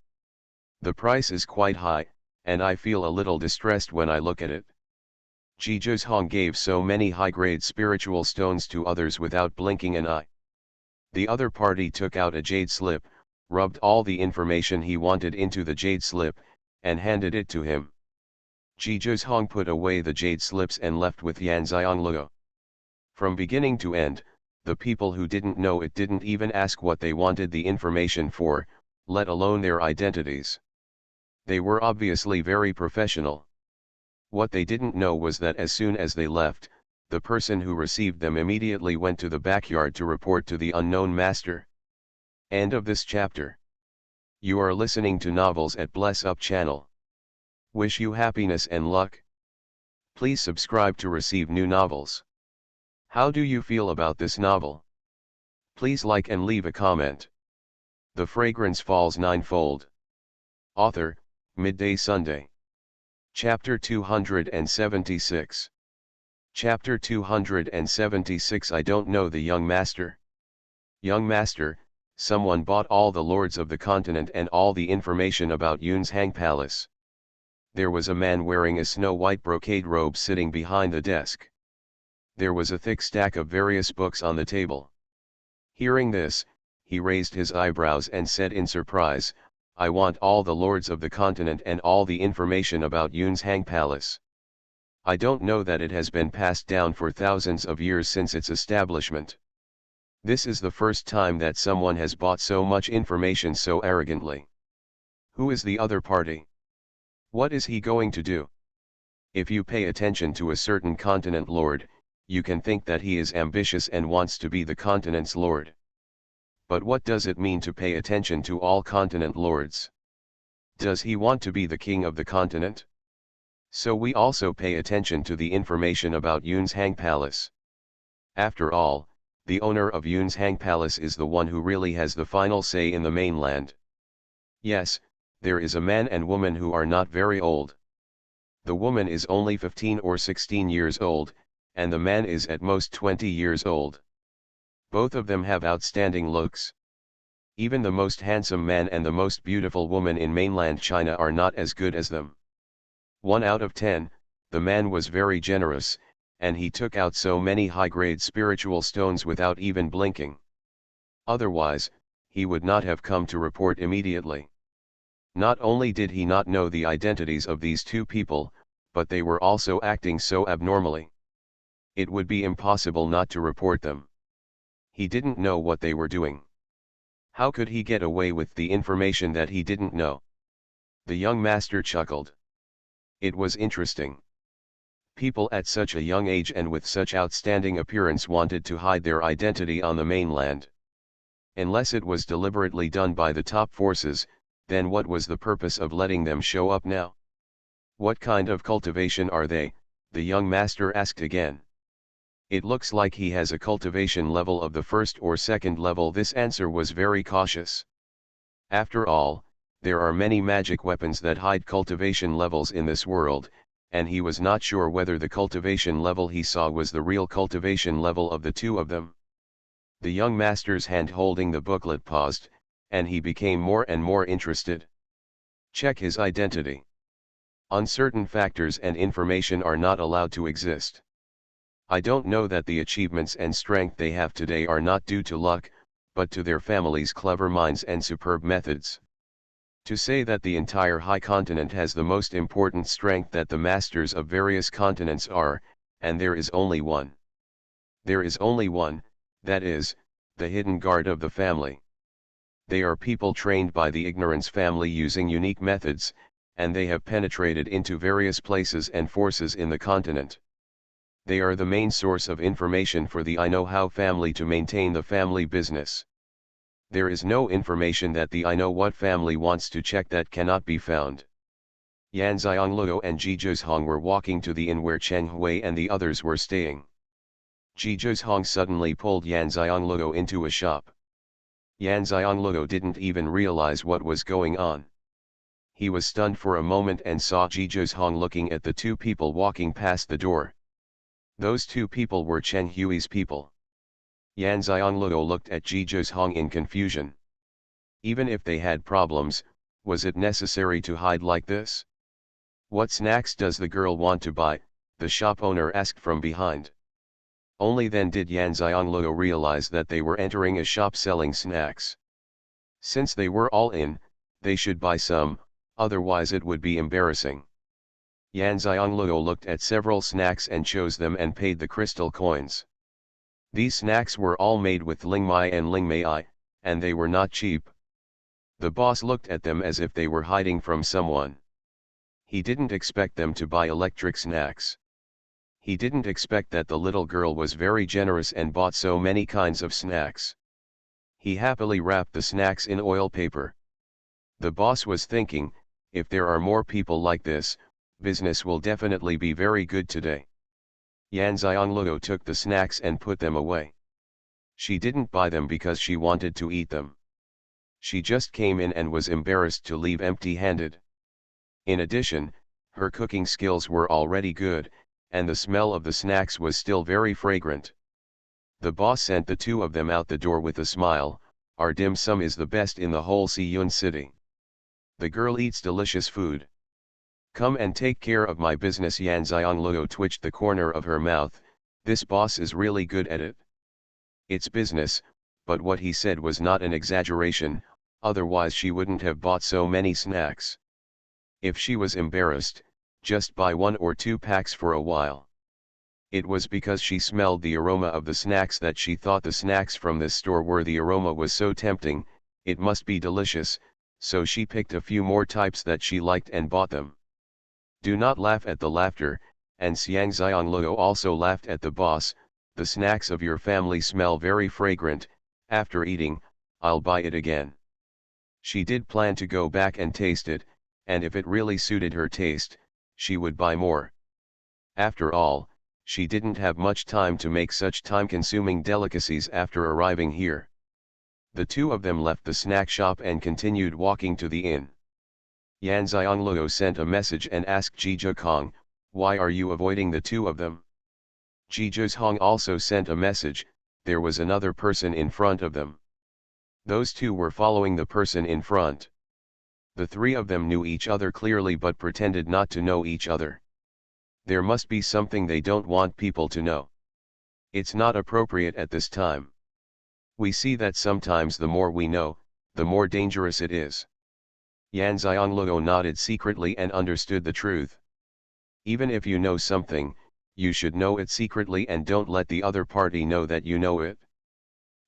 The price is quite high, and I feel a little distressed when I look at it. Ji Zhozhong gave so many high-grade spiritual stones to others without blinking an eye. The other party took out a jade slip, rubbed all the information he wanted into the jade slip, and handed it to him. Ji Zhozhong put away the jade slips and left with Yan Xiangloo. From beginning to end, the people who didn't know it didn't even ask what they wanted the information for, let alone their identities. They were obviously very professional. What they didn't know was that as soon as they left, the person who received them immediately went to the backyard to report to the unknown master. End of this chapter. You are listening to novels at Bless Up channel. Wish you happiness and luck. Please subscribe to receive new novels. How do you feel about this novel? Please like and leave a comment. The Fragrance Falls Ninefold. Author, Midday Sunday. Chapter 276. Chapter 276 I don't know the young master. Young master, someone bought all the lords of the continent and all the information about Yun's Hang Palace. There was a man wearing a snow-white brocade robe sitting behind the desk. There was a thick stack of various books on the table. Hearing this, he raised his eyebrows and said in surprise, I want all the lords of the continent and all the information about Yun's Hang Palace. I don't know that it has been passed down for thousands of years since its establishment. This is the first time that someone has bought so much information so arrogantly. Who is the other party? What is he going to do? If you pay attention to a certain continent lord, you can think that he is ambitious and wants to be the continent's lord. But what does it mean to pay attention to all continent lords? Does he want to be the king of the continent? So we also pay attention to the information about Yun's Hang Palace. After all, the owner of Yun's Hang Palace is the one who really has the final say in the mainland. Yes, there is a man and woman who are not very old. The woman is only 15 or 16 years old, and the man is at most 20 years old. Both of them have outstanding looks. Even the most handsome man and the most beautiful woman in mainland China are not as good as them. 1 out of 10, the man was very generous, and he took out so many high-grade spiritual stones without even blinking. Otherwise, he would not have come to report immediately. Not only did he not know the identities of these two people, but they were also acting so abnormally. It would be impossible not to report them. He didn't know what they were doing. How could he get away with the information that he didn't know? The young master chuckled. It was interesting. People at such a young age and with such outstanding appearance wanted to hide their identity on the mainland. Unless it was deliberately done by the top forces, then what was the purpose of letting them show up now? What kind of cultivation are they? The young master asked again. It looks like he has a cultivation level of the first or second level. This answer was very cautious. After all, there are many magic weapons that hide cultivation levels in this world, and he was not sure whether the cultivation level he saw was the real cultivation level of the two of them. The young master's hand holding the booklet paused, and he became more and more interested. Check his identity. Uncertain factors and information are not allowed to exist. I don't know that the achievements and strength they have today are not due to luck, but to their families' clever minds and superb methods. To say that the entire high continent has the most important strength that the masters of various continents are, and there is only one. There is only one, that is, the hidden guard of the family. They are people trained by the Ignorance family using unique methods, and they have penetrated into various places and forces in the continent. They are the main source of information for the I Know How family to maintain the family business. There is no information that the I Know What family wants to check that cannot be found. Yan Xianglou and Ji Zhozhong were walking to the inn where Cheng Hui and the others were staying. Ji Zhozhong suddenly pulled Yan Xianglou into a shop. Yan Xianglou didn't even realize what was going on. He was stunned for a moment and saw Ji Zhozhong looking at the two people walking past the door. Those two people were Cheng Hui's people. Yan Xianglou looked at Ji Zhozhong in confusion. Even if they had problems, was it necessary to hide like this? What snacks does the girl want to buy? The shop owner asked from behind. Only then did Yan Xianglou realize that they were entering a shop selling snacks. Since they were all in, they should buy some, otherwise it would be embarrassing. Yan Xianglou looked at several snacks and chose them and paid the crystal coins. These snacks were all made with Lingmai and Lingmei, and they were not cheap. The boss looked at them as if they were hiding from someone. He didn't expect them to buy electric snacks. He didn't expect that the little girl was very generous and bought so many kinds of snacks. He happily wrapped the snacks in oil paper. The boss was thinking, if there are more people like this, business will definitely be very good today. Yan Xianglou took the snacks and put them away. She didn't buy them because she wanted to eat them. She just came in and was embarrassed to leave empty-handed. In addition, her cooking skills were already good, and the smell of the snacks was still very fragrant. The boss sent the two of them out the door with a smile. Our dim sum is the best in the whole Xianxia city. The girl eats delicious food. Come and take care of my business. Xianxia twitched the corner of her mouth. This boss is really good at it. It's business, but what he said was not an exaggeration, otherwise she wouldn't have bought so many snacks. If she was embarrassed, just buy 1 or 2 packs for a while. It was because she smelled the aroma of the snacks that she thought the snacks from this store were. The aroma was so tempting, it must be delicious, so she picked a few more types that she liked and bought them. Do not laugh at the laughter, and Xianxia also laughed at the boss. The snacks of your family smell very fragrant. After eating, I'll buy it again. She did plan to go back and taste it, and if it really suited her taste, she would buy more. After all, she didn't have much time to make such time-consuming delicacies after arriving here. The two of them left the snack shop and continued walking to the inn. Xianxia sent a message and asked Zhizhekong, "Why are you avoiding the two of them?" Zhizhekong also sent a message. There was another person in front of them. Those two were following the person in front. The three of them knew each other clearly but pretended not to know each other. There must be something they don't want people to know. It's not appropriate at this time. We see that sometimes the more we know, the more dangerous it is. Xianxia nodded secretly and understood the truth. Even if you know something, you should know it secretly and don't let the other party know that you know it.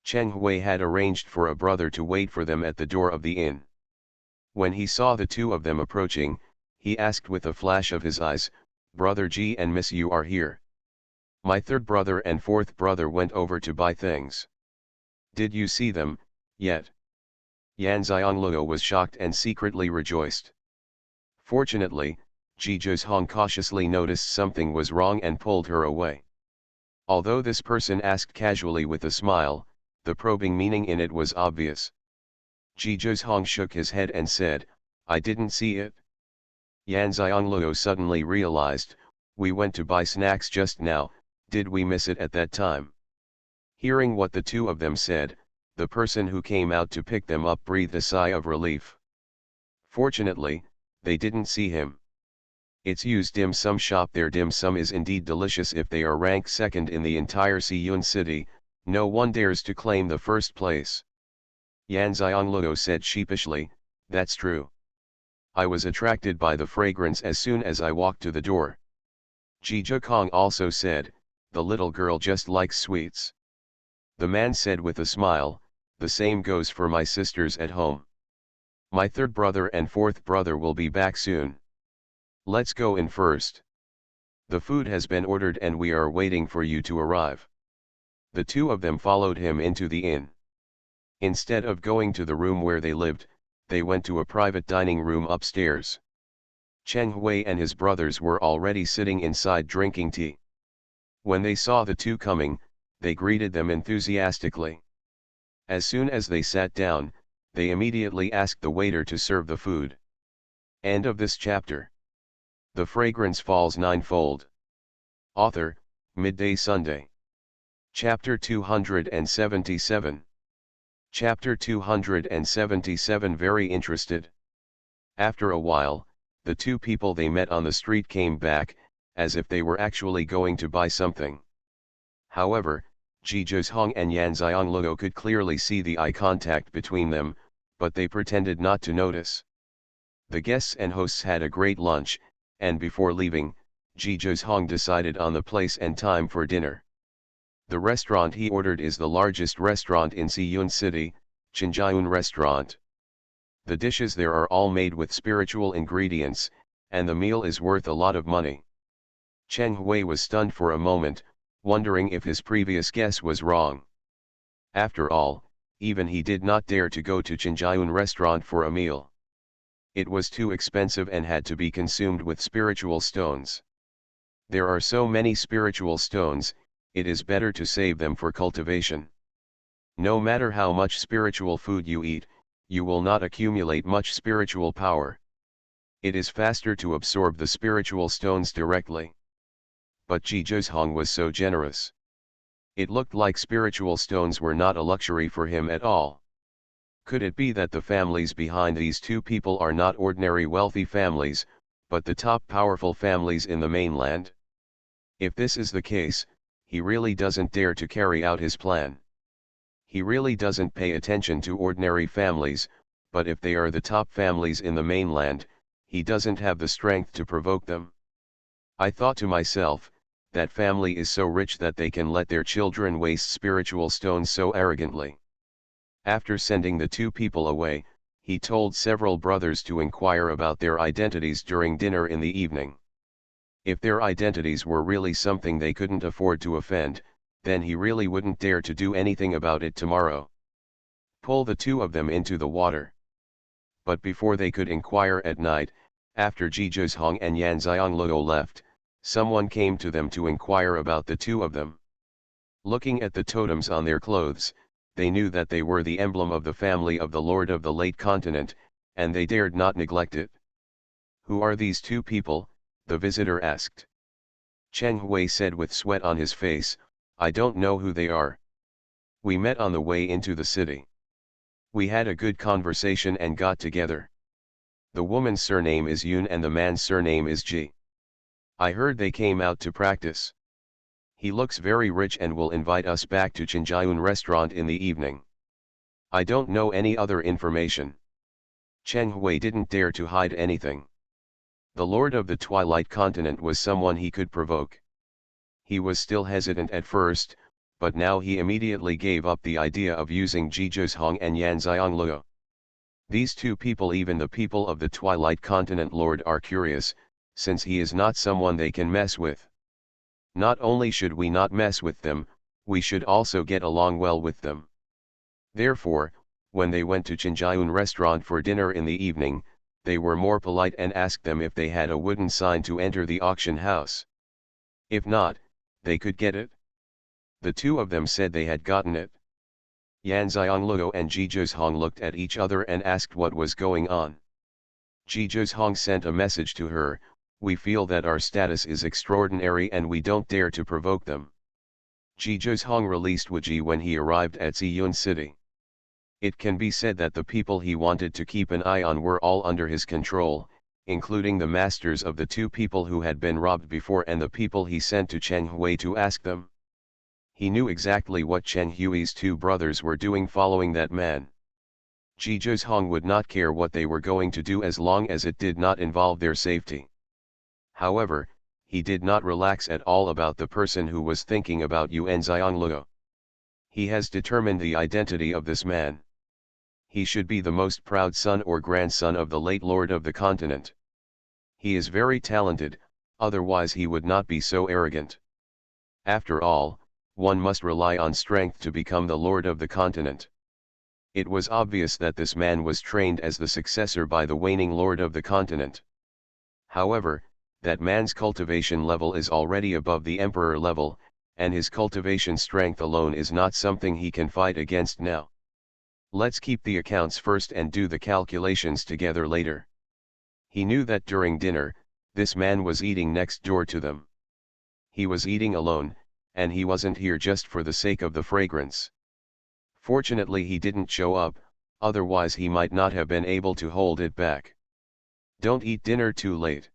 Cheng Hui had arranged for a brother to wait for them at the door of the inn. When he saw the two of them approaching, he asked with a flash of his eyes, "Brother Ji and Miss Yu are here. My third brother and fourth brother went over to buy things. Did you see them, yet?" Xianxia was shocked and secretly rejoiced. Fortunately, Zhizhekong cautiously noticed something was wrong and pulled her away. Although this person asked casually with a smile, the probing meaning in it was obvious. Zhizhekong shook his head and said, "I didn't see it." Xianxia suddenly realized, "We went to buy snacks just now, did we miss it at that time?" Hearing what the two of them said, the person who came out to pick them up breathed a sigh of relief. Fortunately, they didn't see him. It's Yu's dim sum shop. Their dim sum is indeed delicious. If they are ranked second in the entire Xianxia city, no one dares to claim the first place. Xianxia said sheepishly, "That's true. I was attracted by the fragrance as soon as I walked to the door." Zhizhekong also said, "The little girl just likes sweets." The man said with a smile, "The same goes for my sisters at home. My third brother and fourth brother will be back soon. Let's go in first. The food has been ordered and we are waiting for you to arrive." The two of them followed him into the inn. Instead of going to the room where they lived, they went to a private dining room upstairs. Cheng Hui and his brothers were already sitting inside drinking tea. When they saw the two coming, they greeted them enthusiastically. As soon as they sat down, they immediately asked the waiter to serve the food. End of this chapter. The Fragrance Falls Ninefold. Author, Midday Sunday. Chapter 277. Chapter 277. Very interested. After a while, the two people they met on the street came back, as if they were actually going to buy something. However, Zhizhekong and Xianxia could clearly see the eye contact between them, but they pretended not to notice. The guests and hosts had a great lunch, and before leaving, Zhizhekong decided on the place and time for dinner. The restaurant he ordered is the largest restaurant in Xianxia City, Xuanhuan Restaurant. The dishes there are all made with spiritual ingredients, and the meal is worth a lot of money. Cheng Hui was stunned for a moment, wondering if his previous guess was wrong. After all, even he did not dare to go to Xuanhuan Restaurant for a meal. It was too expensive and had to be consumed with spiritual stones. There are so many spiritual stones, it is better to save them for cultivation. No matter how much spiritual food you eat, you will not accumulate much spiritual power. It is faster to absorb the spiritual stones directly. But Xuanhuan was so generous. It looked like spiritual stones were not a luxury for him at all. Could it be that the families behind these two people are not ordinary wealthy families, but the top powerful families in the mainland? If this is the case, he really doesn't dare to carry out his plan. He really doesn't pay attention to ordinary families, but if they are the top families in the mainland, he doesn't have the strength to provoke them. I thought to myself, that family is so rich that they can let their children waste spiritual stones so arrogantly. After sending the two people away, he told several brothers to inquire about their identities during dinner in the evening. If their identities were really something they couldn't afford to offend, then he really wouldn't dare to do anything about it tomorrow. Pull the two of them into the water. But before they could inquire at night, after Xuanhuan and Yanxiangluo left, someone came to them to inquire about the two of them. Looking at the totems on their clothes, they knew that they were the emblem of the family of the Lord of the Late Continent, and they dared not neglect it. "Who are these two people?" the visitor asked. Cheng Hui said with sweat on his face, "I don't know who they are. We met on the way into the city. We had a good conversation and got together. The woman's surname is Yun and the man's surname is Ji. I heard they came out to practice. He looks very rich and will invite us back to Xinjiang restaurant in the evening. I don't know any other information." Cheng Hui didn't dare to hide anything. The Lord of the Twilight Continent was someone he could provoke. He was still hesitant at first, but now he immediately gave up the idea of using Xuanhuan and Yanxiangluo. These two people, even the people of the Twilight Continent Lord, are curious, since he is not someone they can mess with. Not only should we not mess with them, we should also get along well with them. Therefore, when they went to Xinjiang restaurant for dinner in the evening, they were more polite and asked them if they had a wooden sign to enter the auction house. If not, they could get it. The two of them said they had gotten it. Yanxiangluo and Xuanhuan looked at each other and asked what was going on. Xuanhuan sent a message to her, "We feel that our status is extraordinary and we don't dare to provoke them." Xuanhuan released Wuji when he arrived at Xiyun City. It can be said that the people he wanted to keep an eye on were all under his control, including the masters of the two people who had been robbed before and the people he sent to Cheng Hui to ask them. He knew exactly what Cheng Hui's two brothers were doing following that man. Xuanhuan would not care what they were going to do as long as it did not involve their safety. However, he did not relax at all about the person who was thinking about Yanxiangluo. He has determined the identity of this man. He should be the most proud son or grandson of the late Lord of the Continent. He is very talented, otherwise he would not be so arrogant. After all, one must rely on strength to become the Lord of the Continent. It was obvious that this man was trained as the successor by the waning Lord of the Continent. However, that man's cultivation level is already above the Emperor level, and his cultivation strength alone is not something he can fight against now. Let's keep the accounts first and do the calculations together later. He knew that during dinner, this man was eating next door to them. He was eating alone, and he wasn't here just for the sake of the fragrance. Fortunately he didn't show up, otherwise he might not have been able to hold it back. Don't eat dinner too late.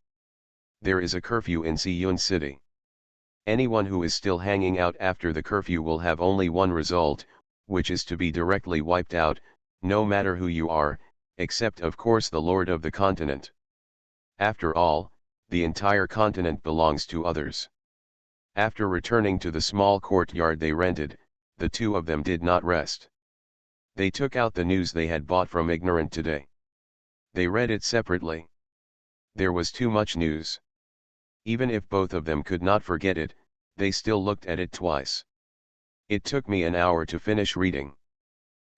There is a curfew in Xiyun City. Anyone who is still hanging out after the curfew will have only one result, which is to be directly wiped out, no matter who you are, except of course the Lord of the Continent. After all, the entire continent belongs to others. After returning to the small courtyard they rented, the two of them did not rest. They took out the news they had bought from Ignorant today. They read it separately. There was too much news. Even if both of them could not forget it, they still looked at it twice. It took me an hour to finish reading.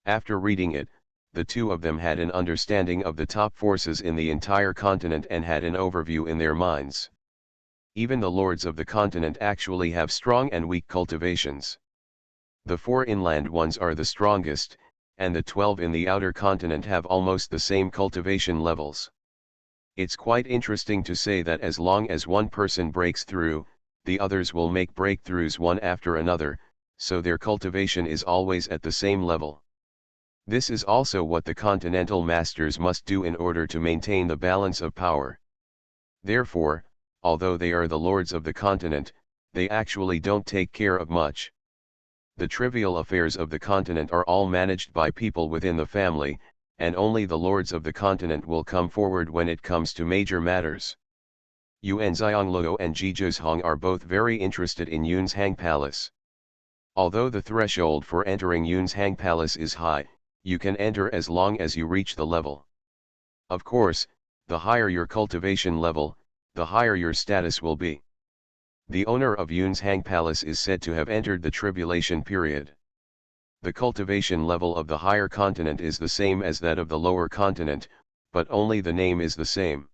After reading it, the two of them had an understanding of the top forces in the entire continent and had an overview in their minds. Even the lords of the continent actually have strong and weak cultivations. The four inland ones are the strongest, and the 12 in the outer continent have almost the same cultivation levels. It's quite interesting to say that as long as one person breaks through, the others will make breakthroughs one after another, so their cultivation is always at the same level. This is also what the continental masters must do in order to maintain the balance of power. Therefore, although they are the lords of the continent, they actually don't take care of much. The trivial affairs of the continent are all managed by people within the family, and only the lords of the continent will come forward when it comes to major matters. Yuan Xianglou and Ji Zhizhong are both very interested in Yun's Hang Palace. Although the threshold for entering Yun's Hang Palace is high, you can enter as long as you reach the level. Of course, the higher your cultivation level, the higher your status will be. The owner of Yun's Hang Palace is said to have entered the tribulation period. The cultivation level of the higher continent is the same as that of the lower continent, but only the name is the same.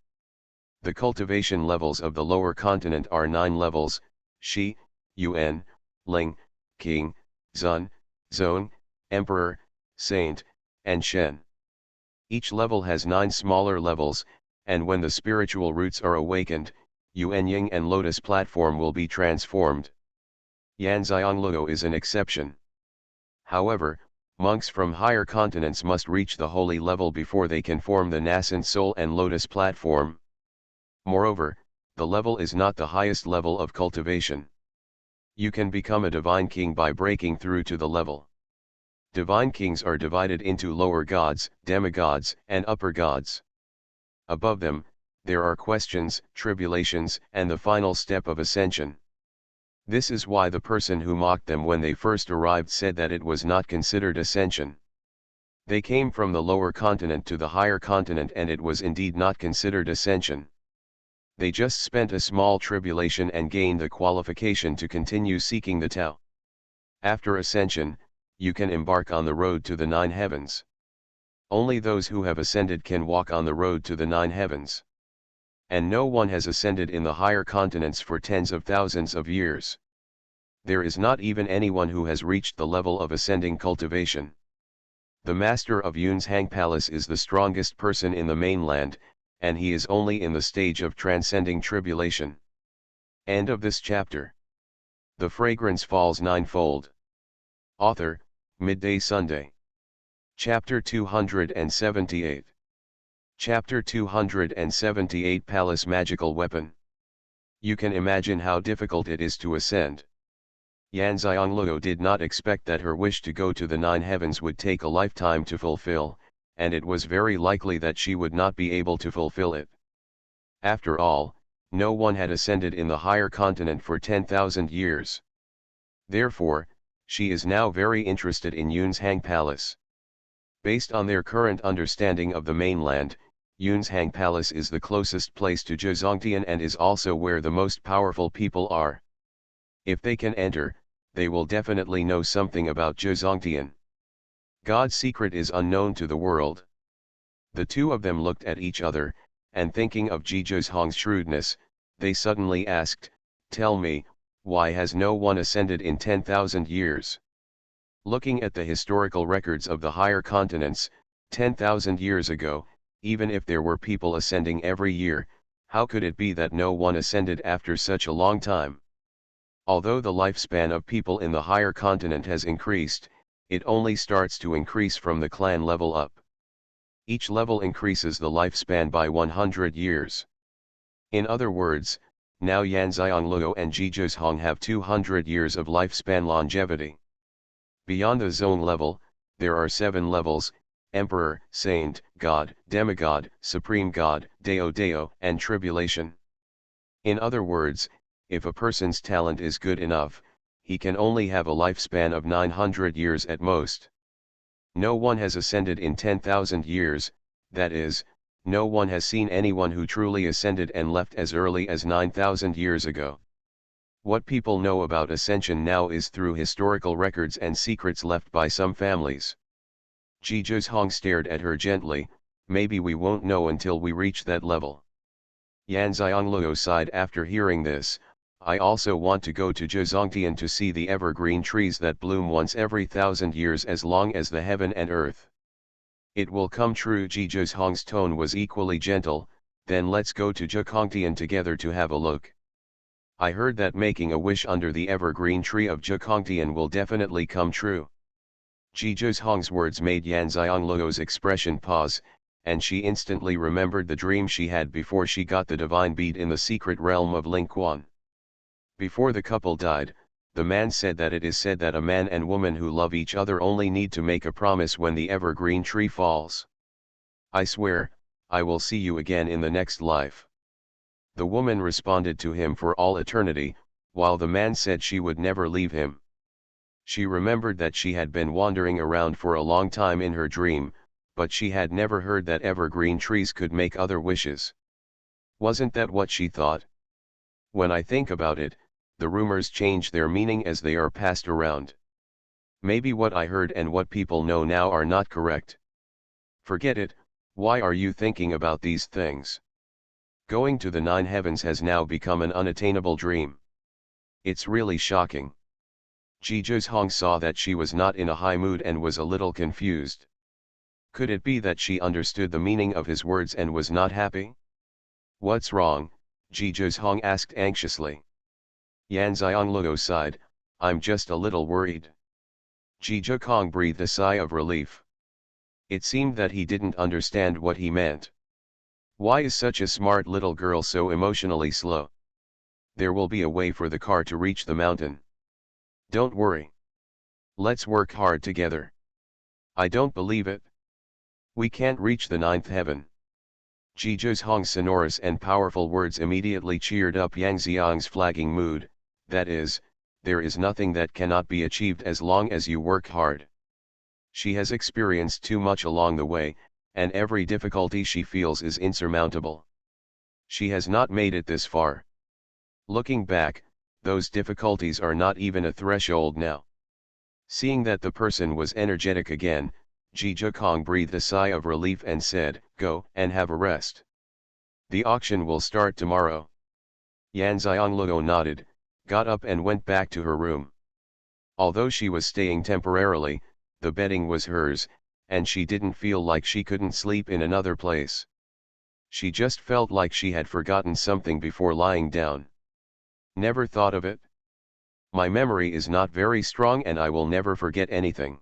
The cultivation levels of the lower continent are 9 levels: Shi, Yuan, Ling, King, Zun, Zone, Emperor, Saint, and Shen. Each level has 9 smaller levels, and when the spiritual roots are awakened, Yuan Ying and Lotus Platform will be transformed. Yan Xianglou is an exception. However, monks from higher continents must reach the holy level before they can form the nascent soul and Lotus Platform. Moreover, the level is not the highest level of cultivation. You can become a divine king by breaking through to the level. Divine kings are divided into lower gods, demigods, and upper gods. Above them, there are questions, tribulations, and the final step of ascension. This is why the person who mocked them when they first arrived said that it was not considered ascension. They came from the lower continent to the higher continent and it was indeed not considered ascension. They just spent a small tribulation and gained the qualification to continue seeking the Tao. After ascension, you can embark on the road to the 9 heavens. Only those who have ascended can walk on the road to the 9 heavens. And no one has ascended in the higher continents for tens of thousands of years. There is not even anyone who has reached the level of ascending cultivation. The master of Yun's Hang Palace is the strongest person in the mainland, and he is only in the stage of transcending tribulation. End of this chapter. The fragrance falls ninefold. Author, Midday Sunday. Chapter 278. Chapter 278 Palace Magical Weapon. You can imagine how difficult it is to ascend. Yan Xianglou did not expect that her wish to go to the 9 heavens would take a lifetime to fulfill, and it was very likely that she would not be able to fulfill it. After all, no one had ascended in the higher continent for 10,000 years. Therefore, she is now very interested in Yun's Hang Palace. Based on their current understanding of the mainland, Yun's Hang Palace is the closest place to Zhizongtian and is also where the most powerful people are. If they can enter, they will definitely know something about Zhizongtian. God's secret is unknown to the world. The two of them looked at each other, and thinking of Ji Zhizhong's shrewdness, they suddenly asked, "Tell me, why has no one ascended in 10,000 years?" Looking at the historical records of the higher continents, 10,000 years ago, even if there were people ascending every year, how could it be that no one ascended after such a long time? Although the lifespan of people in the higher continent has increased, it only starts to increase from the clan level up. Each level increases the lifespan by 100 years. In other words, now Yan Xianglou and Ji Zhizhong have 200 years of lifespan longevity. Beyond the zone level, there are 7 levels: Emperor, Saint, God, Demigod, Supreme God, Deo, and Tribulation. In other words, if a person's talent is good enough, he can only have a lifespan of 900 years at most. No one has ascended in 10,000 years, that is, no one has seen anyone who truly ascended and left as early as 9,000 years ago. What people know about ascension now is through historical records and secrets left by some families. Ji Zhizhong stared at her gently. "Maybe we won't know until we reach that level." Yan Xianglou sighed after hearing this. I also want to go to Xianxia to see the evergreen trees that bloom once every 1,000 years as long as the heaven and earth. It will come true. Zhihong's tone was equally gentle. Then let's go to Xianxia together to have a look. I heard that making a wish under the evergreen tree of Xianxia will definitely come true. Zhihong's words made Yan Xiangluo's expression pause, and she instantly remembered the dream she had before she got the divine bead in the secret realm of Lingquan. Before the couple died, the man said that it is said that a man and woman who love each other only need to make a promise when the evergreen tree falls. I swear, I will see you again in the next life. The woman responded to him for all eternity, while the man said she would never leave him. She remembered that she had been wandering around for a long time in her dream, but she had never heard that evergreen trees could make other wishes. Wasn't that what she thought? When I think about it, the rumors change their meaning as they are passed around. Maybe what I heard and what people know now are not correct. Forget it. Why are you thinking about these things? Going to the 9 heavens has now become an unattainable dream. It's really shocking. Zhihong saw that she was not in a high mood and was a little confused. Could it be that she understood the meaning of his words and was not happy? What's wrong? Zhihong asked anxiously. Yan Xiangluo sighed, I'm just a little worried. Zhihong breathed a sigh of relief. It seemed that he didn't understand what he meant. Why is such a smart little girl so emotionally slow? There will be a way for the car to reach the mountain. Don't worry. Let's work hard together. I don't believe it. We can't reach the 9th heaven. Zhihong's sonorous and powerful words immediately cheered up Yang Xiang's flagging mood. That is, there is nothing that cannot be achieved as long as you work hard. She has experienced too much along the way, and every difficulty she feels is insurmountable. She has not made it this far. Looking back, those difficulties are not even a threshold now. Seeing that the person was energetic again, Zhihong breathed a sigh of relief and said, Go and have a rest. The auction will start tomorrow. Yan Xiangluo nodded, got up and went back to her room. Although she was staying temporarily, the bedding was hers, and she didn't feel like she couldn't sleep in another place. She just felt like she had forgotten something before lying down. Never thought of it? My memory is not very strong and I will never forget anything.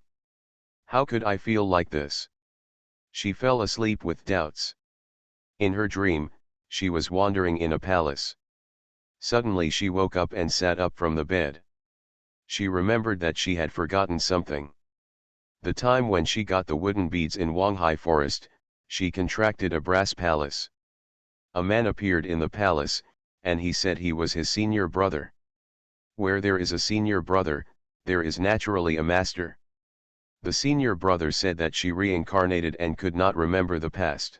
How could I feel like this? She fell asleep with doubts. In her dream, she was wandering in a palace. Suddenly she woke up and sat up from the bed. She remembered that she had forgotten something. The time when she got the wooden beads in Wanghai Forest, she contracted a brass palace. A man appeared in the palace, and he said he was his senior brother. Where there is a senior brother, there is naturally a master. The senior brother said that she reincarnated and could not remember the past.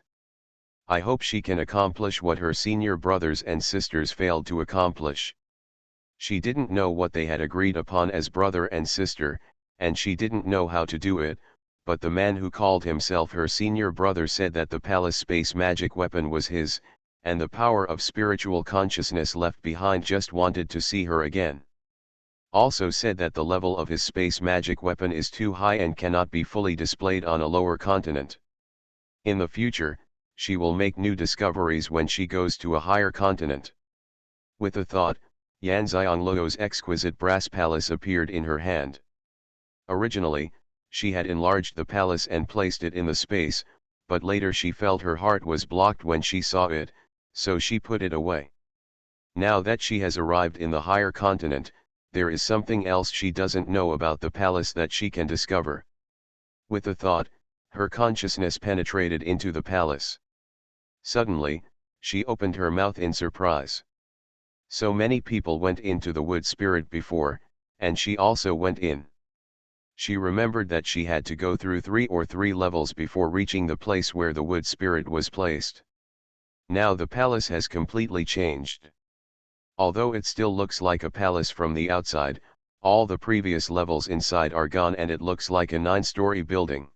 I hope she can accomplish what her senior brothers and sisters failed to accomplish. She didn't know what they had agreed upon as brother and sister, and she didn't know how to do it, but the man who called himself her senior brother said that the palace space magic weapon was his, and the power of spiritual consciousness left behind just wanted to see her again. Also said that the level of his space magic weapon is too high and cannot be fully displayed on a lower continent. In the future, she will make new discoveries when she goes to a higher continent. With a thought, Yan Xiangluo's exquisite brass palace appeared in her hand. Originally, she had enlarged the palace and placed it in the space, but later she felt her heart was blocked when she saw it, so she put it away. Now that she has arrived in the higher continent, there is something else she doesn't know about the palace that she can discover. With a thought, her consciousness penetrated into the palace. Suddenly, she opened her mouth in surprise. So many people went into the wood spirit before, and she also went in. She remembered that she had to go through three levels before reaching the place where the wood spirit was placed. Now the palace has completely changed. Although it still looks like a palace from the outside, all the previous levels inside are gone and it looks like a 9-story building.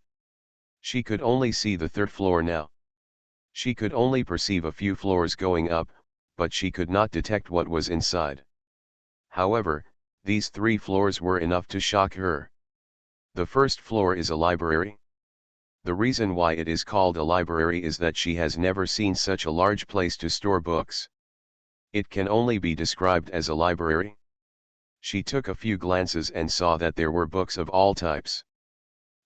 She could only see the 3rd floor now. She could only perceive a few floors going up, but she could not detect what was inside. However, these 3 floors were enough to shock her. The first floor is a library. The reason why it is called a library is that she has never seen such a large place to store books. It can only be described as a library. She took a few glances and saw that there were books of all types.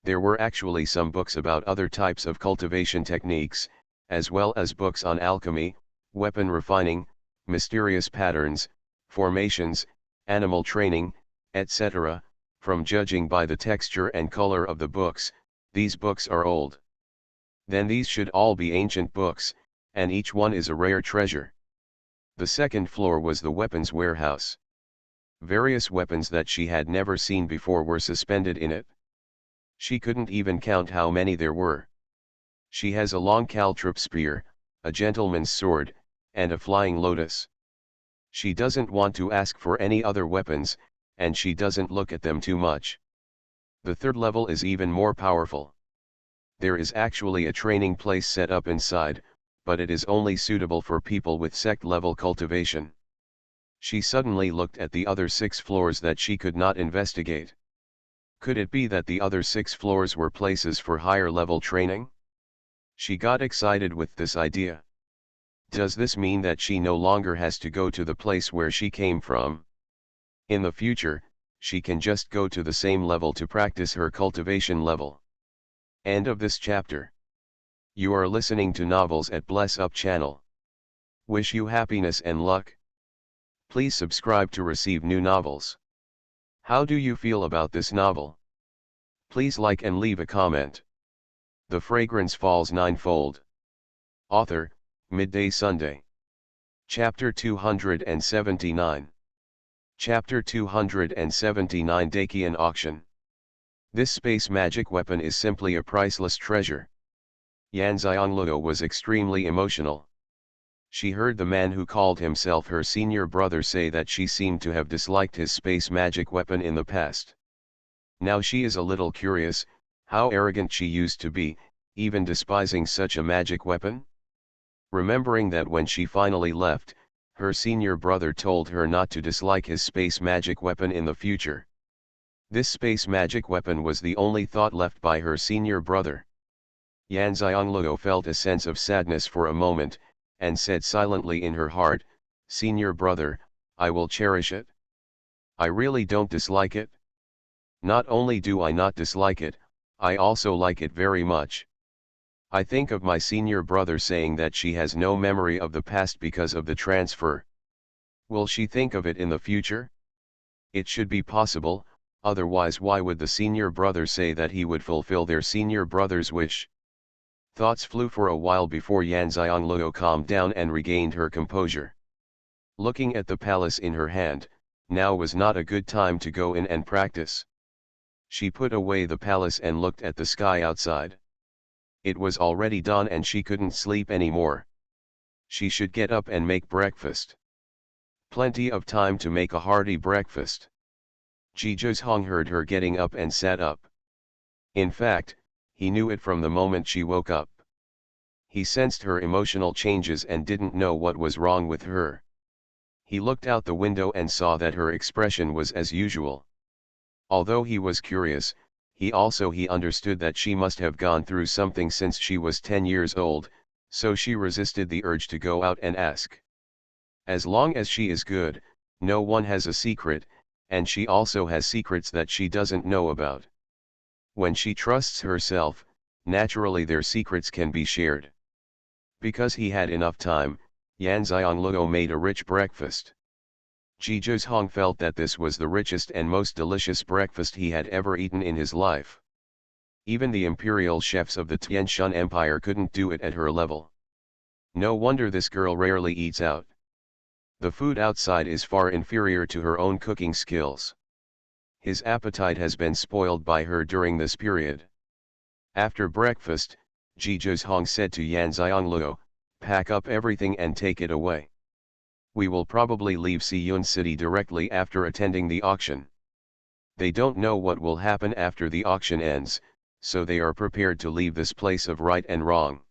There were actually some books about other types of cultivation techniques, as well as books on alchemy, weapon refining, mysterious patterns, formations, animal training, etc. From judging by the texture and color of the books, these books are old. Then these should all be ancient books, and each one is a rare treasure. The second floor was the weapons warehouse. Various weapons that she had never seen before were suspended in it. She couldn't even count how many there were. She has a long caltrop spear, a gentleman's sword, and a flying lotus. She doesn't want to ask for any other weapons, and she doesn't look at them too much. The third level is even more powerful. There is actually a training place set up inside, but it is only suitable for people with sect-level cultivation. She suddenly looked at the other 6 floors that she could not investigate. Could it be that the other 6 floors were places for higher-level training? She got excited with this idea. Does this mean that she no longer has to go to the place where she came from? In the future, she can just go to the same level to practice her cultivation level. End of this chapter. You are listening to Novels at Bless Up channel. Wish you happiness and luck. Please subscribe to receive new novels. How do you feel about this novel? Please like and leave a comment. The Fragrance Falls Ninefold. Author, Midday Sunday. Chapter 279. Chapter 279 Dakian Auction. This space magic weapon is simply a priceless treasure. Xianxia was extremely emotional. She heard the man who called himself her senior brother say that she seemed to have disliked his space magic weapon in the past. Now she is a little curious, how arrogant she used to be, even despising such a magic weapon? Remembering that when she finally left, her senior brother told her not to dislike his space magic weapon in the future. This space magic weapon was the only thought left by her senior brother. Xianxia felt a sense of sadness for a moment, and said silently in her heart, "Senior brother, I will cherish it. I really don't dislike it. Not only do I not dislike it, I also like it very much." I think of my senior brother saying that she has no memory of the past because of the transfer. Will she think of it in the future? It should be possible, otherwise why would the senior brother say that he would fulfill their senior brother's wish? Thoughts flew for a while before Xianxia calmed down and regained her composure. Looking at the palace in her hand, now was not a good time to go in and practice. She put away the palace and looked at the sky outside. It was already dawn and she couldn't sleep anymore. She should get up and make breakfast. Plenty of time to make a hearty breakfast. Xuanhuan heard her getting up and sat up. In fact, he knew it from the moment she woke up. He sensed her emotional changes and didn't know what was wrong with her. He looked out the window and saw that her expression was as usual. Although he was curious, he understood that she must have gone through something since she was 10 years old, so she resisted the urge to go out and ask. As long as she is good, no one has a secret, and she also has secrets that she doesn't know about. When she trusts herself, naturally their secrets can be shared. Because he had enough time, Xianxia made a rich breakfast. Xuanhuan felt that this was the richest and most delicious breakfast he had ever eaten in his life. Even the imperial chefs of the Tianshan Empire couldn't do it at her level. No wonder this girl rarely eats out. The food outside is far inferior to her own cooking skills. His appetite has been spoiled by her during this period. After breakfast, Xuanhuan said to Xianxia, "Pack up everything and take it away. We will probably leave Xiyun City directly after attending the auction. They don't know what will happen after the auction ends, so they are prepared to leave this place of right and wrong."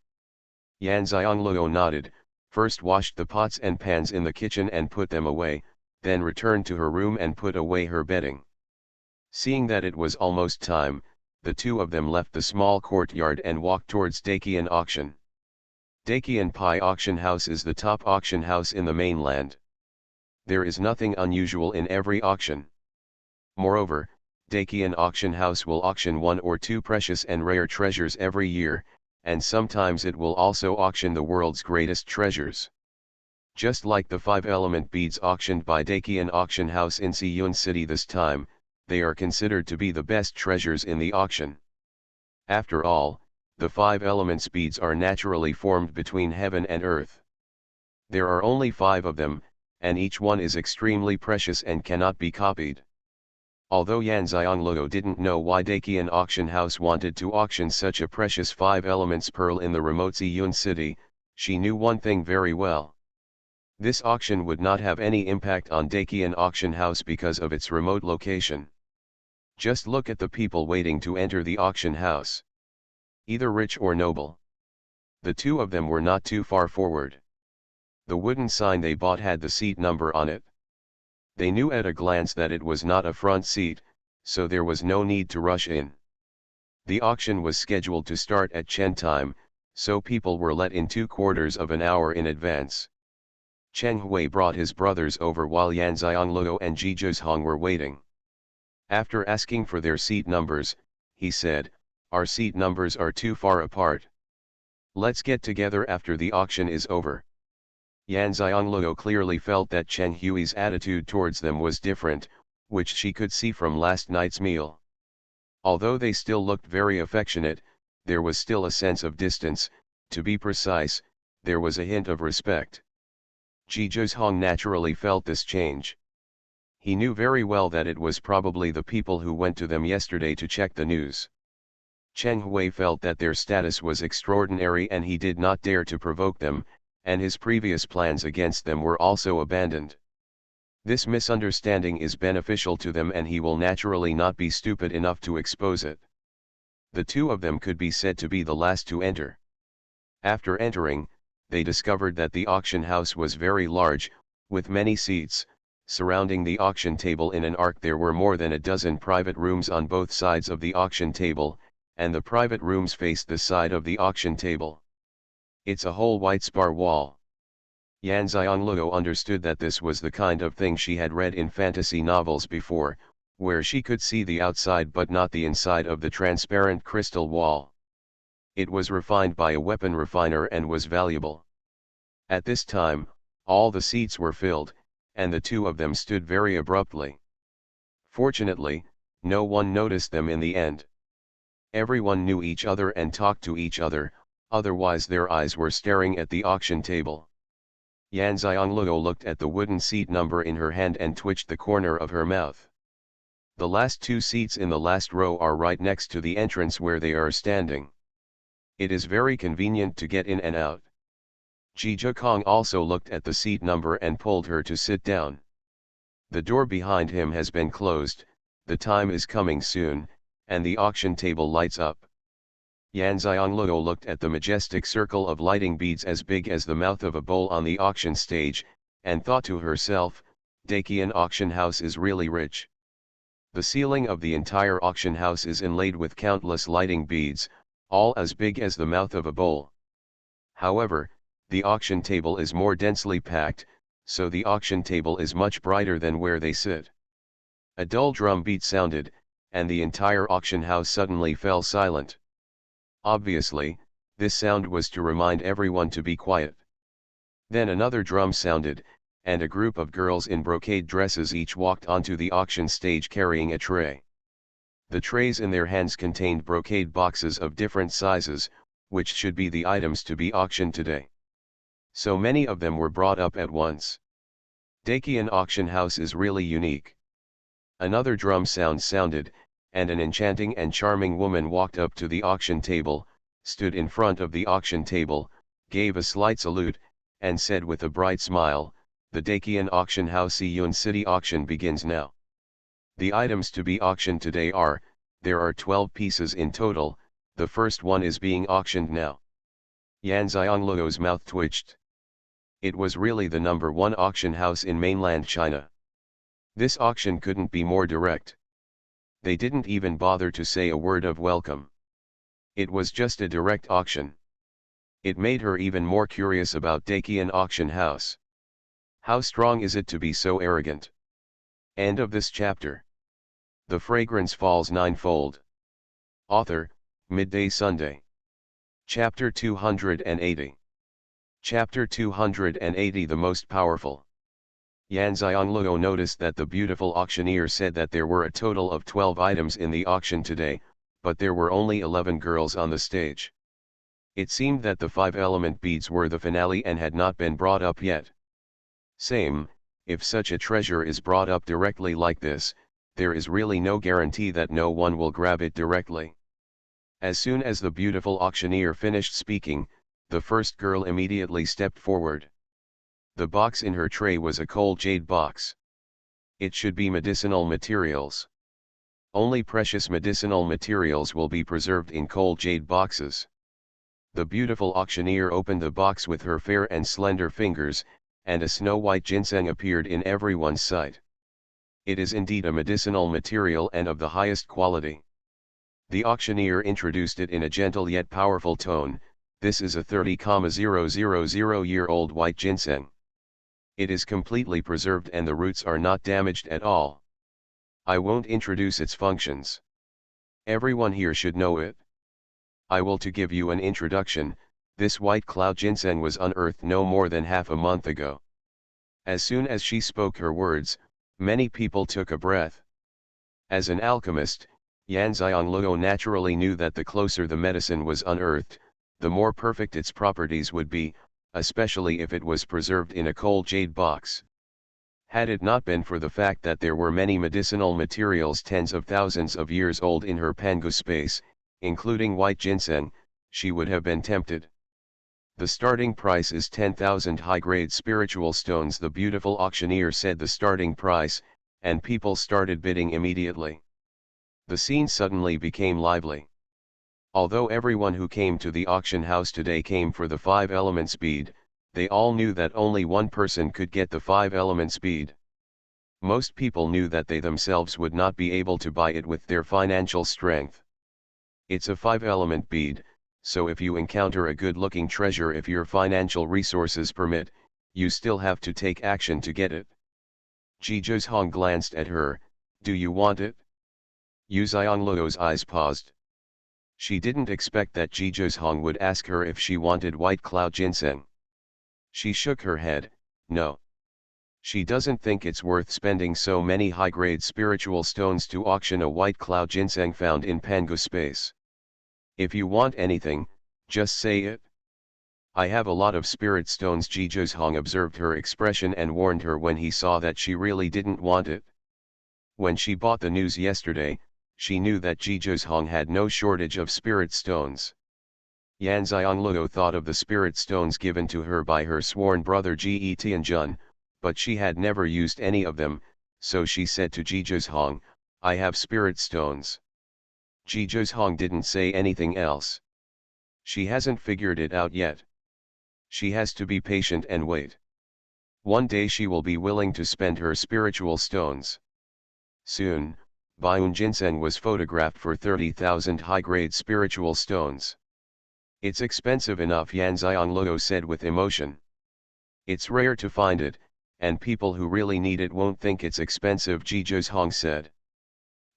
Xianxia nodded, first washed the pots and pans in the kitchen and put them away, then returned to her room and put away her bedding. Seeing that it was almost time, the two of them left the small courtyard and walked towards Daqian Auction. Daqian Pai Auction House is the top auction house in the mainland. There is nothing unusual in every auction. Moreover, Daqian Auction House will auction 1 or 2 precious and rare treasures every year, and sometimes it will also auction the world's greatest treasures. Just like the 5-element beads auctioned by Daqian Auction House in Xuanhuan City this time, they are considered to be the best treasures in the auction. After all, the 5 elements beads are naturally formed between heaven and earth. There are only 5 of them, and each one is extremely precious and cannot be copied. Although Yan Xianglou didn't know why Daqian Auction House wanted to auction such a precious 5 elements pearl in the remote Xuanhuan City, she knew one thing very well. This auction would not have any impact on Daqian Auction House because of its remote location. Just look at the people waiting to enter the auction house. Either rich or noble. The two of them were not too far forward. The wooden sign they bought had the seat number on it. They knew at a glance that it was not a front seat, so there was no need to rush in. The auction was scheduled to start at Chen time, so people were let in 2/4 of an hour in advance. Cheng Hui brought his brothers over while Yan Xianglou and Ji Zhozhong were waiting. After asking for their seat numbers, he said, "Our seat numbers are too far apart. Let's get together after the auction is over." Yan Xianglou clearly felt that Cheng Hui's attitude towards them was different, which she could see from last night's meal. Although they still looked very affectionate, there was still a sense of distance, to be precise, there was a hint of respect. Ji Zhozhong naturally felt this change. He knew very well that it was probably the people who went to them yesterday to check the news. Cheng Hui felt that their status was extraordinary and he did not dare to provoke them, and his previous plans against them were also abandoned. This misunderstanding is beneficial to them and he will naturally not be stupid enough to expose it. The two of them could be said to be the last to enter. After entering, they discovered that the auction house was very large, with many seats. Surrounding the auction table in an arc there were more than a dozen private rooms on both sides of the auction table, and the private rooms faced the side of the auction table. It's a whole white spar wall. Yan Xianglou understood that this was the kind of thing she had read in fantasy novels before, where she could see the outside but not the inside of the transparent crystal wall. It was refined by a weapon refiner and was valuable. At this time, all the seats were filled, and the two of them stood very abruptly. Fortunately, no one noticed them in the end. Everyone knew each other and talked to each other, otherwise their eyes were staring at the auction table. Yan Xianglou looked at the wooden seat number in her hand and twitched the corner of her mouth. The last 2 seats in the last row are right next to the entrance where they are standing. It is very convenient to get in and out. Ji Zhozhong also looked at the seat number and pulled her to sit down. The door behind him has been closed, the time is coming soon, and the auction table lights up. Yan Xianglou looked at the majestic circle of lighting beads as big as the mouth of a bowl on the auction stage, and thought to herself, Daqian Auction House is really rich. The ceiling of the entire auction house is inlaid with countless lighting beads, all as big as the mouth of a bowl. However, the auction table is more densely packed, so the auction table is much brighter than where they sit. A dull drum beat sounded, and the entire auction house suddenly fell silent. Obviously, this sound was to remind everyone to be quiet. Then another drum sounded, and a group of girls in brocade dresses each walked onto the auction stage carrying a tray. The trays in their hands contained brocade boxes of different sizes, which should be the items to be auctioned today. So many of them were brought up at once. Daqian Auction House is really unique. Another drum sound sounded, and an enchanting and charming woman walked up to the auction table, stood in front of the auction table, gave a slight salute, and said with a bright smile, "The Daqian Auction House Xuanhuan City auction begins now. The items to be auctioned today there are 12 pieces in total, the first one is being auctioned now." Yan Xianglou's mouth twitched. It was really the #1 auction house in mainland China. This auction couldn't be more direct. They didn't even bother to say a word of welcome. It was just a direct auction. It made her even more curious about Dakian auction house. How strong is it to be so arrogant? End of this chapter. The Fragrance Falls Ninefold. Author, Midday Sunday. Chapter 280. Chapter 280. The Most Powerful. Xianxia noticed that the beautiful auctioneer said that there were a total of 12 items in the auction today, but there were only 11 girls on the stage. It seemed that the 5-element beads were the finale and had not been brought up yet. Same, if such a treasure is brought up directly like this, there is really no guarantee that no one will grab it directly. As soon as the beautiful auctioneer finished speaking, the first girl immediately stepped forward. The box in her tray was a cold jade box. It should be medicinal materials. Only precious medicinal materials will be preserved in cold jade boxes. The beautiful auctioneer opened the box with her fair and slender fingers, and a snow-white ginseng appeared in everyone's sight. It is indeed a medicinal material and of the highest quality. The auctioneer introduced it in a gentle yet powerful tone. This is a 30,000-year-old white ginseng. It is completely preserved and the roots are not damaged at all. I won't introduce its functions. Everyone here should know it. I will to give you an introduction. This white cloud ginseng was unearthed no more than half a month ago. As soon as she spoke her words, many people took a breath. As an alchemist, Xianxia naturally knew that the closer the medicine was unearthed, the more perfect its properties would be, especially if it was preserved in a cold jade box. Had it not been for the fact that there were many medicinal materials tens of thousands of years old in her Pangu space, including white ginseng, she would have been tempted. The starting price is 10,000 high-grade spiritual stones. The beautiful auctioneer said the starting price, and people started bidding immediately. The scene suddenly became lively. Although everyone who came to the auction house today came for the 5-element bead, they all knew that only one person could get the 5-element bead. Most people knew that they themselves would not be able to buy it with their financial strength. It's a 5-element bead, so if you encounter a good-looking treasure, if your financial resources permit, you still have to take action to get it. Xuanhuan glanced at her. Do you want it? Xianxia's eyes paused. She didn't expect that Xuanhuan would ask her if she wanted white cloud ginseng. She shook her head. No. She doesn't think it's worth spending so many high-grade spiritual stones to auction a white cloud ginseng found in Pangu space. If you want anything, just say it. I have a lot of spirit stones. Xuanhuan observed her expression and warned her when he saw that she really didn't want it. When she bought the news yesterday, she knew that Xuanhuan had no shortage of spirit stones. Xianxia thought of the spirit stones given to her by her sworn brother Tianjun, but she had never used any of them, so she said to Xuanhuan, I have spirit stones. Xuanhuan didn't say anything else. She hasn't figured it out yet. She has to be patient and wait. One day she will be willing to spend her spiritual stones. Soon, Baiyun ginseng was photographed for 30,000 high-grade spiritual stones. It's expensive enough, Xianxia said with emotion. It's rare to find it, and people who really need it won't think it's expensive, Xuanhuan said.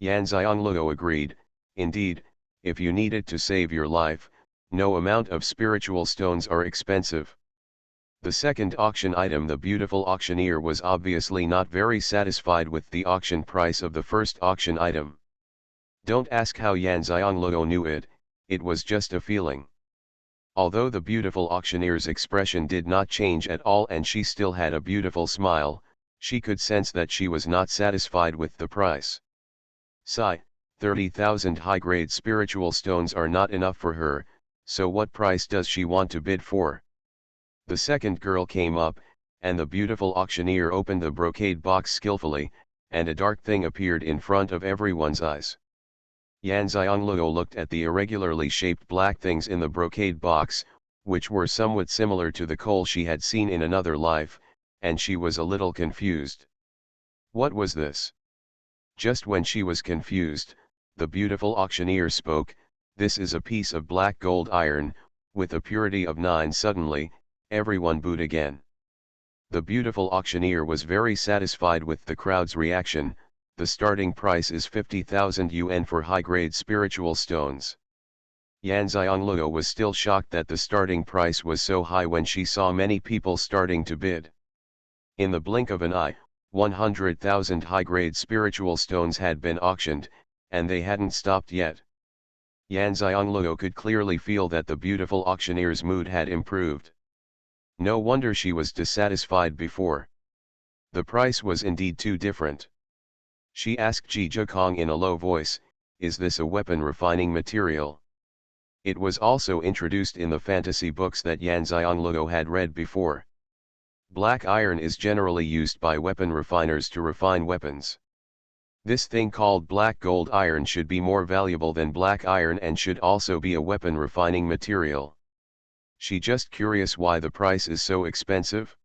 Xianxia agreed. Indeed, if you need it to save your life, no amount of spiritual stones are expensive. The second auction item. The beautiful auctioneer was obviously not very satisfied with the auction price of the first auction item. Don't ask how Xianxia knew it, it was just a feeling. Although the beautiful auctioneer's expression did not change at all and she still had a beautiful smile, she could sense that she was not satisfied with the price. 30,000 high-grade spiritual stones are not enough for her, so what price does she want to bid for? The second girl came up, and the beautiful auctioneer opened the brocade box skillfully, and a dark thing appeared in front of everyone's eyes. Xianxia looked at the irregularly shaped black things in the brocade box, which were somewhat similar to the coal she had seen in another life, and she was a little confused. What was this? Just when she was confused, the beautiful auctioneer spoke, "This is a piece of black gold iron, with a purity of 9. Suddenly, everyone booed again. The beautiful auctioneer was very satisfied with the crowd's reaction. The starting price is 50,000 yuan for high-grade spiritual stones. Yan Xianglue was still shocked that the starting price was so high when she saw many people starting to bid. In the blink of an eye, 100,000 high-grade spiritual stones had been auctioned, and they hadn't stopped yet. Yan Xianglue could clearly feel that the beautiful auctioneer's mood had improved. No wonder she was dissatisfied before. The price was indeed too different. She asked Ji Zhikong in a low voice, "Is this a weapon refining material?" It was also introduced in the fantasy books that Yan Xianglue had read before. Black iron is generally used by weapon refiners to refine weapons. This thing called black gold iron should be more valuable than black iron and should also be a weapon refining material. She just curious why the price is so expensive?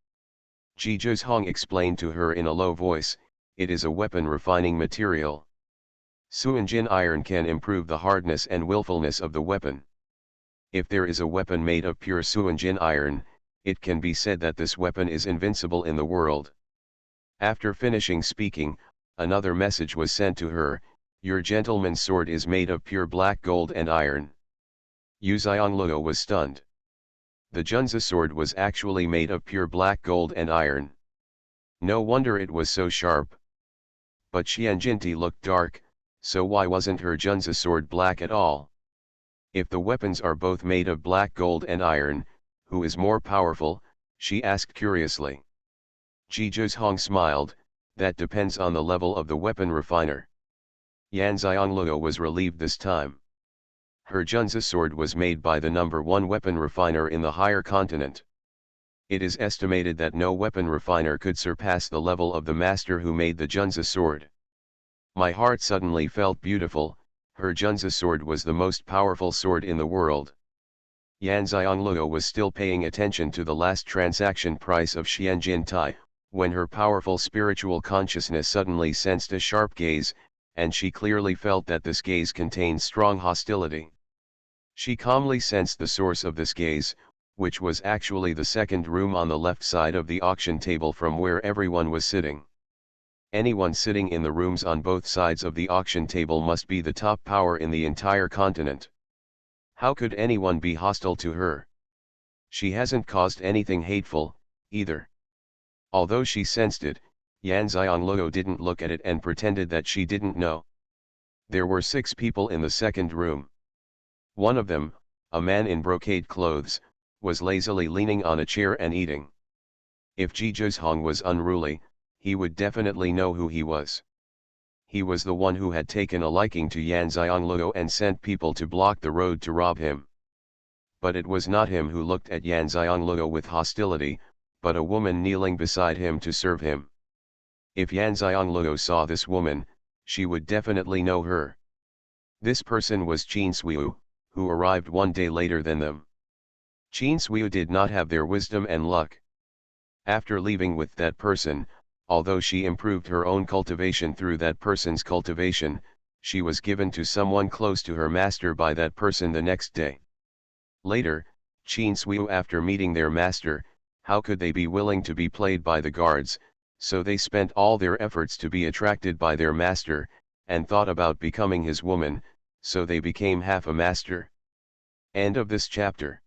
Ji Zhihong explained to her in a low voice, "It is a weapon refining material. Xuanhuan iron can improve the hardness and willfulness of the weapon. If there is a weapon made of pure Xuanhuan iron, it can be said that this weapon is invincible in the world." After finishing speaking, another message was sent to her, "Your gentleman's sword is made of pure black gold and iron." Yu Xianglue was stunned. The Junzi sword was actually made of pure black gold and iron. No wonder it was so sharp. But Xianjinti looked dark, so why wasn't her Junzi sword black at all? If the weapons are both made of black gold and iron, who is more powerful? She asked curiously. Ji Zhihong smiled, "That depends on the level of the weapon refiner." Yan Xianglue was relieved this time. Her Junzi sword was made by the number 1 weapon refiner in the higher continent. It is estimated that no weapon refiner could surpass the level of the master who made the Junzi sword. My heart suddenly felt beautiful. Her Junzi sword was the most powerful sword in the world. Yan Xianglue was still paying attention to the last transaction price of Xianjin Tai, when her powerful spiritual consciousness suddenly sensed a sharp gaze, and she clearly felt that this gaze contained strong hostility. She calmly sensed the source of this gaze, which was actually the second room on the left side of the auction table from where everyone was sitting. Anyone sitting in the rooms on both sides of the auction table must be the top power in the entire continent. How could anyone be hostile to her? She hasn't caused anything hateful, either. Although she sensed it, Yan Xianglue didn't look at it and pretended that she didn't know. There were 6 people in the second room. One of them, a man in brocade clothes, was lazily leaning on a chair and eating. If Ji Zhihong was unruly, he would definitely know who he was. He was the one who had taken a liking to Yan Xianglue and sent people to block the road to rob him. But it was not him who looked at Yan Xianglue with hostility, but a woman kneeling beside him to serve him. If Yan Xianglue saw this woman, she would definitely know her. This person was Qin Suiyu, who arrived 1 day later than them. Qin Suiyu did not have their wisdom and luck. After leaving with that person, although she improved her own cultivation through that person's cultivation, she was given to someone close to her master by that person the next day. Later, Qin Suiyu, after meeting their master, how could they be willing to be played by the guards, so they spent all their efforts to be attracted by their master, and thought about becoming his woman, so they became half a master. End of this chapter.